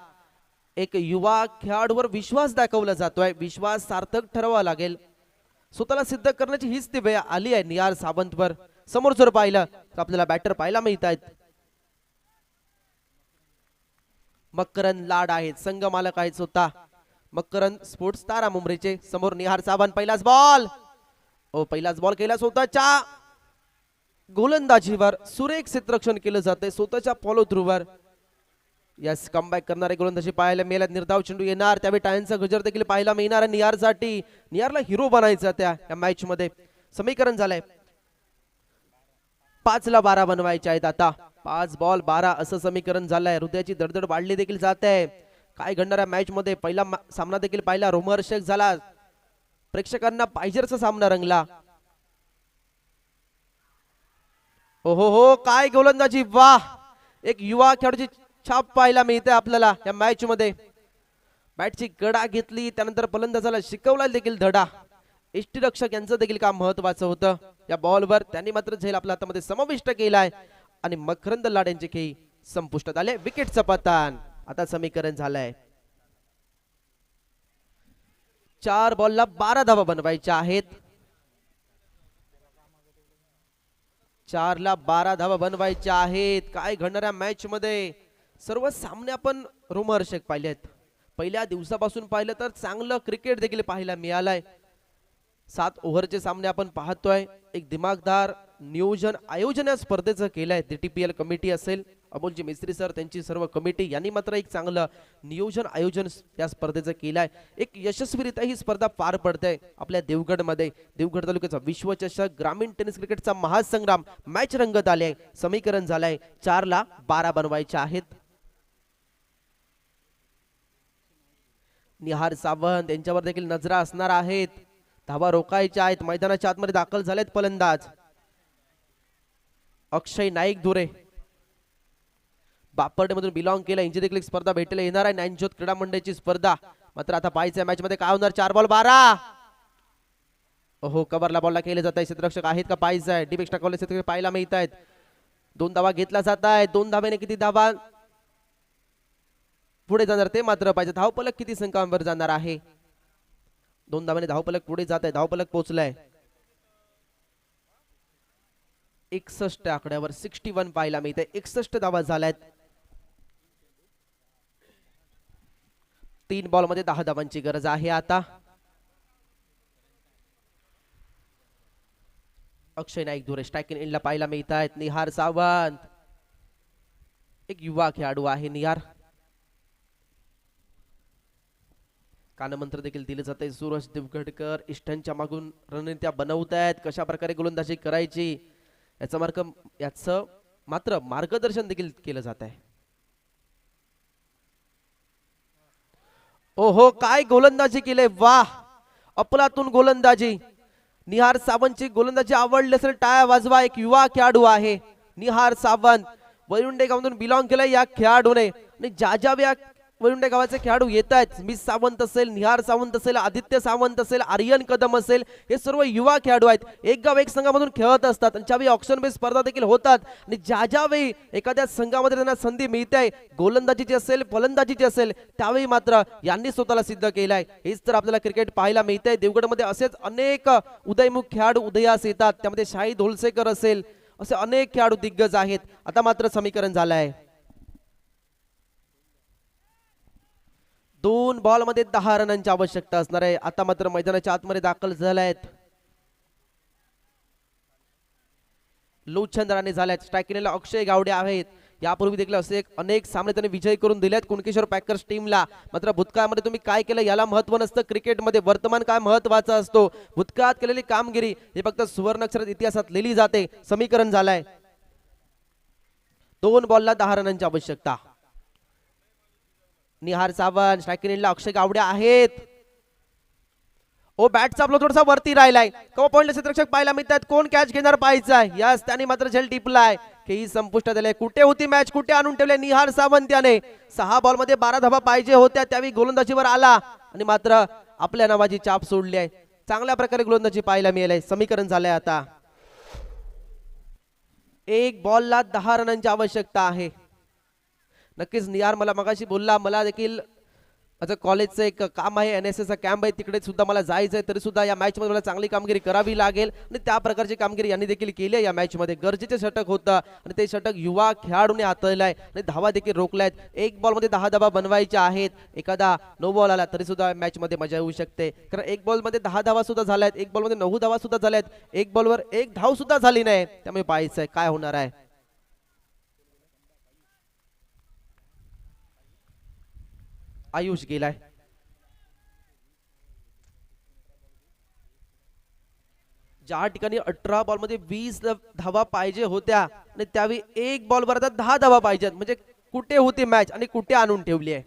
एक युवा खेळाडूवर विश्वास दाखवला जातोय. विश्वास सार्थक ठरवावा लागेल. स्वतःला सिद्ध करण्याची हीच ती वेळ आली आहे निहार सावंतवर. समोर जर पाहिलं तर आपल्याला बॅटर पाहायला मिळत आहेत. मकरन लाड आहेत, संघ मालक आहेत स्वतः. मकरन स्पोर्ट्स तारा मुंबईचे. समोर निहार सावंत. पहिलाच बॉल केला स्वतःच्या गोलंदाजीवर. सुरेख क्षेत्ररक्षण केलं जाते स्वतःच्या फॉलो थ्रूवर. यस, कमबॅक करणारे गोलंदाजी पाहायला मिळाले. निर्धाव चेंडू येणार, त्यावेळी टाळ्यांचा गजर देखील पाहायला मिळणार आहे निहारसाठी. निहारला हिरो बनायचं त्या मॅच मध्ये. समीकरण झालंय 5 ला 12 बनवायचे आहेत. आता 5 बॉल 12 असं समीकरण झालंय. हृदयाची धडधड वाढली देखील जात आहे. काय घडणाऱ्या मॅच मध्ये पहिला सामना देखील पाहिला रोमहर्षक झाला. प्रेक्षकांना पाहिजे असा सामना रंगला. ओहो हो, काय गोलंदाजी, वाह, एक युवा खेळाडूची छाप पाहायला मिळते आपल्याला या मॅच मध्ये. बॅटची गडा घेतली, त्यानंतर फलंदाजाला शिकवला देखील धडा. यष्टीरक्षक यांचं देखील काम महत्वाचं होतं या बॉलवर. त्यांनी मात्र झेल आपल्या हातामध्ये समाविष्ट केलाय आणि मकरंद लाड यांचे खेळ संपुष्टात आले. विकेटचं पतन. आता समीकरण झालंय 4 बॉलला 12 धावा बनवायच्या आहेत. 4 ला 12 धावा बनवायच्या आहेत. काय घडणाऱ्या मॅच मध्ये सर्व सामने आपण रोमहर्षक पाहिले आहेत. पहिल्या दिवसापासून पाहिलं तर चांगलं क्रिकेट देखील पाहायला मिळालंय. 7 ओव्हरचे सामने आपण पाहतोय. एक दिमागदार नियोजन आयोजन या स्पर्धेचं केलंय. DTPL कमिटी असेल, अमोलजी मिस्त्री सर त्यांची सर्व कमिटी यांनी मात्र एक चांगलं नियोजन आयोजन या स्पर्धेचं केलंय. एक यशस्वीरित्या ही स्पर्धा पार पडते आपल्या देवगडमध्ये. देवगड तालुक्याचा विश्वचषक ग्रामीण टेनिस क्रिकेटचा महासंग्राम मॅच रंगत आले आहे. समीकरण झालंय 4ला 12 बनवायचे आहेत. निहार सावंत यांच्यावर देखील नजरा असणार आहेत. धावा रोखायच्या आहेत. मैदानाच्या आतमध्ये दाखल झालेत फलंदाज. अक्षय नाईक धुरे बापर्डेमधून बिलॉंग केलं. यांची देखील एक स्पर्धा भेटायला येणार आहे. ज्ञानज्योत क्रीडा मंडळाची स्पर्धा. मात्र आता पाहायचं मॅच मध्ये काय होणार. 4 बॉल 12. हो, कव्हरला बॉलला केले जात आहे. क्षेत्ररक्षक आहेत का पाहायचं आहे. डीप एक्स्ट्रा कॉलेज क्षेत्ररक्षक पाहायला मिळत आहेत. 2 धावा घेतला जात आहे. 2 धाव्याने किती धावा पुढे जाणार ते मात्र पाहिजे. धावपलक किती संख्यांवर जाणार आहे. 2 धाव्याने धावपलक पुढे जात आहे. धावपलक पोहोचलाय 61 आकड्यावर. 61 पाहायला मिळते. 61 धावा झाल्यात. 3 बॉल मध्ये 10 धावांची गरज आहे आता. अक्षय नाईक धुरे स्ट्रायकिंग एंडला पाहायला मिळत आहेत. निहार सावंत एक युवा खेळाडू आहे. निहार कानमंत्र देखील दिले जाते. सूरज देवगडकर इष्टांच्या मागून रणनीत्या बनवत आहेत. कशा प्रकारे गोलंदाजी करायची याचं मात्र मार्गदर्शन देखील केलं जात आहे. ओहो, काय गोलंदाजी केले. वाह, अफलातून गोलंदाजी. निहार सावंतची गोलंदाजी आवडली असेल टाळ्या वाजवा. एक युवा खेळाडू आहे निहार सावंत. वैरुंडे गावातून बिलॉंग केलं या खेळाडूने. आणि ज्या वैरुंडे गावाचे खेळाडू येत आहेत, मिस सावंत असेल, निहार सावंत असेल, आदित्य सावंत असेल, आर्यन कदम असेल, हे सर्व युवा खेळाडू आहेत. एक गाव एक संघामधून खेळत असतात. आणि ज्यावेळी ऑक्शन बेस स्पर्धा देखील होतात आणि ज्यावेळी एखाद्या संघामध्ये त्यांना संधी मिळते गोलंदाजीची असेल फलंदाजीची असेल, त्यावेळी मात्र यांनी स्वतःला सिद्ध केलंय. हेच तर आपल्याला क्रिकेट पाहायला मिळतंय. देवगडमध्ये असेच अनेक उदयमुख खेळाडू उदयास येतात. त्यामध्ये शाहिद होलसेकर असेल, असे अनेक खेळाडू दिग्गज आहेत. आता मात्र समीकरण झालंय 2 बॉल मध्ये 10 रनांची आवश्यकता असणार आहे. आता मात्र मैदानाच्या आतमध्ये दाखल झाल्यात. लोचंद्राने झाल्यात. स्ट्रायकिंगला अक्षय गावडे आहेत. यापूर्वी देखील असे अनेक सामने त्यांनी विजय करून दिलेत कुणकेश्वर पॅकर्स टीमला. मात्र भूतकाळामध्ये तुम्ही काय केलं याला महत्व नसतं. क्रिकेटमध्ये वर्तमान काय महत्वाचा असतो. भूतकाळात केलेली कामगिरी हे फक्त सुवर्णाक्षरात इतिहासात लिहिली जाते. समीकरण झालंय 2 बॉलला 10 रनांची आवश्यकता. निहार सावंत स्ट्रायकिंगला अक्षय गावडे आहेत. ओ, बॅटचा आपला थोडासा वरती राहिलाय. कवा पॉइंटला क्षेत्ररक्षक पाहायला मिळतात. कोण कॅच घेणार पाहायचं आहे. यास त्यांनी मात्र झेल टिपलाय. ही संपुष्टात आले. कुठे होती मॅच, कुठे आणून ठेवले निहार सावंत याने. 6 बॉल मध्ये 12 धावा पाहिजे होत्या. त्यावेळी गोलंदाजीवर आला आणि मात्र आपल्या नावाची चाप सोडली आहे. चांगल्या प्रकारे गोलंदाजी पाहायला मिळाली. समीकरण झालंय आता 1 बॉलला 10 रनांची आवश्यकता आहे. नक्कीच निहार मला मगाशी बोलला, मला देखील माझं कॉलेजचं एक काम आहे, NSS चा कॅम्प आहे, तिकडे सुद्धा मला जायचं आहे. तरी सुद्धा या मॅच मध्ये मला चांगली कामगिरी करावी लागेल आणि त्या प्रकारची कामगिरी यांनी देखील केली आहे. या मॅच मध्ये गरजेचे षटक होतं आणि ते षटक युवा खेळाडूने हाताळलंय आणि धावा देखील रोखल्यात. 1 बॉल मध्ये 10 धावा बनवायच्या आहेत. एखादा नो बॉल आला तरी सुद्धा मॅच मध्ये मजा येऊ शकते. कारण 1 बॉल मध्ये 10 धावा सुद्धा झाल्यात. 1 बॉल मध्ये 9 धावा सुद्धा झाल्यात. 1 बॉलवर 1 धाव सुद्धा झाली नाही. त्यामुळे पाहायचंय काय होणार आहे. आयुष गेलाय. ज्या ठिकाणी 18 बॉल मध्ये 20 धावा पाहिजे होत्या आणि त्यावेळी 1 बॉलवर 10 धावा पाहिजेत. म्हणजे कुठे होती मॅच आणि कुठे आणून ठेवली आहे.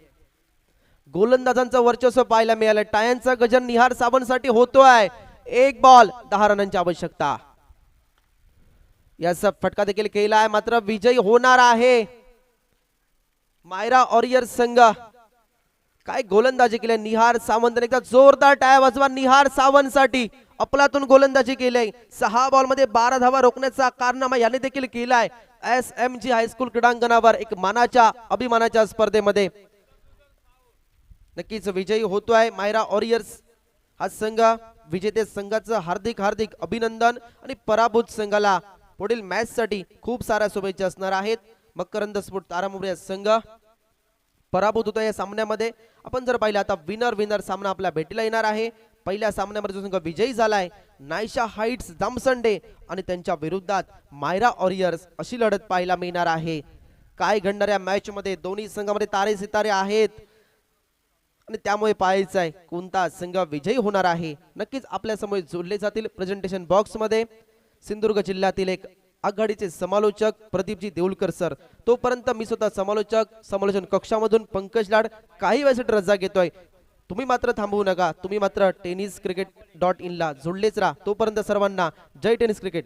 गोलंदाजांचं वर्चस्व पाहायला मिळालं. टायांचा गजर निहार सावंतसाठी होतोय. 1 बॉल 10 रनांची आवश्यकता. याचा फटका देखील केला आहे. मात्र विजयी होणार आहे मायरा ऑरियर संघ. काय गोलंदाजी केली निहार सावंत. एकदा जोरदार टाळ्या वाजवा निहार सावंत साठी. अफलातून गोलंदाजी केली. 6 बॉल मध्ये 12 धावा रोखण्याचा कारनामा याने देखील केलाय. SMG हायस्कूल क्रीडांगणावर एक मानाच्या अभिमानाच्या स्पर्धेमध्ये नक्कीच विजयी होतोय मायरा ऑरियर्स हा संघ. विजेते संघाचं हार्दिक हार्दिक अभिनंदन आणि पराभूत संघाला पुढील मॅच साठी खूप साऱ्या शुभेच्छा असणार आहेत. मकरंद स्फोट तारामुळे संघ पराभूत होता या सामन्यामध्ये. आपण जर पाहिलं आता विनर सामना आपला भेटीला येणार आहे. पहिल्या सामन्यामध्ये जो संघ विजयी झालाय नायशा हाईट्स जामसंडे आणि त्यांच्या विरोधात मायरा वॉरियर्स अशी लढत पाहायला मिळणार आहे. काय घडणाऱ्या मॅच मध्ये दोन्ही संघामध्ये तारे सितारे आहेत आणि त्यामुळे पाहायचं आहे कोणता संघ विजयी होणार आहे. नक्कीच आपल्या समोर जोडले जातील प्रेझेंटेशन बॉक्स मध्ये सिंधुदुर्ग जिल्ह्यातील एक आघाडीचे समालोचक प्रदीपजी देऊळकर सर. तोपर्यंत मी स्वतः समालोचन कक्षामधून पंकज लाड काही वेळेसाठी रजा घेतोय. तुम्ही मात्र थांबवू नका, तुम्ही मात्र tenniscricket.in ला जोडलेच राहा. तोपर्यंत सर्वांना जय टेनिस क्रिकेट.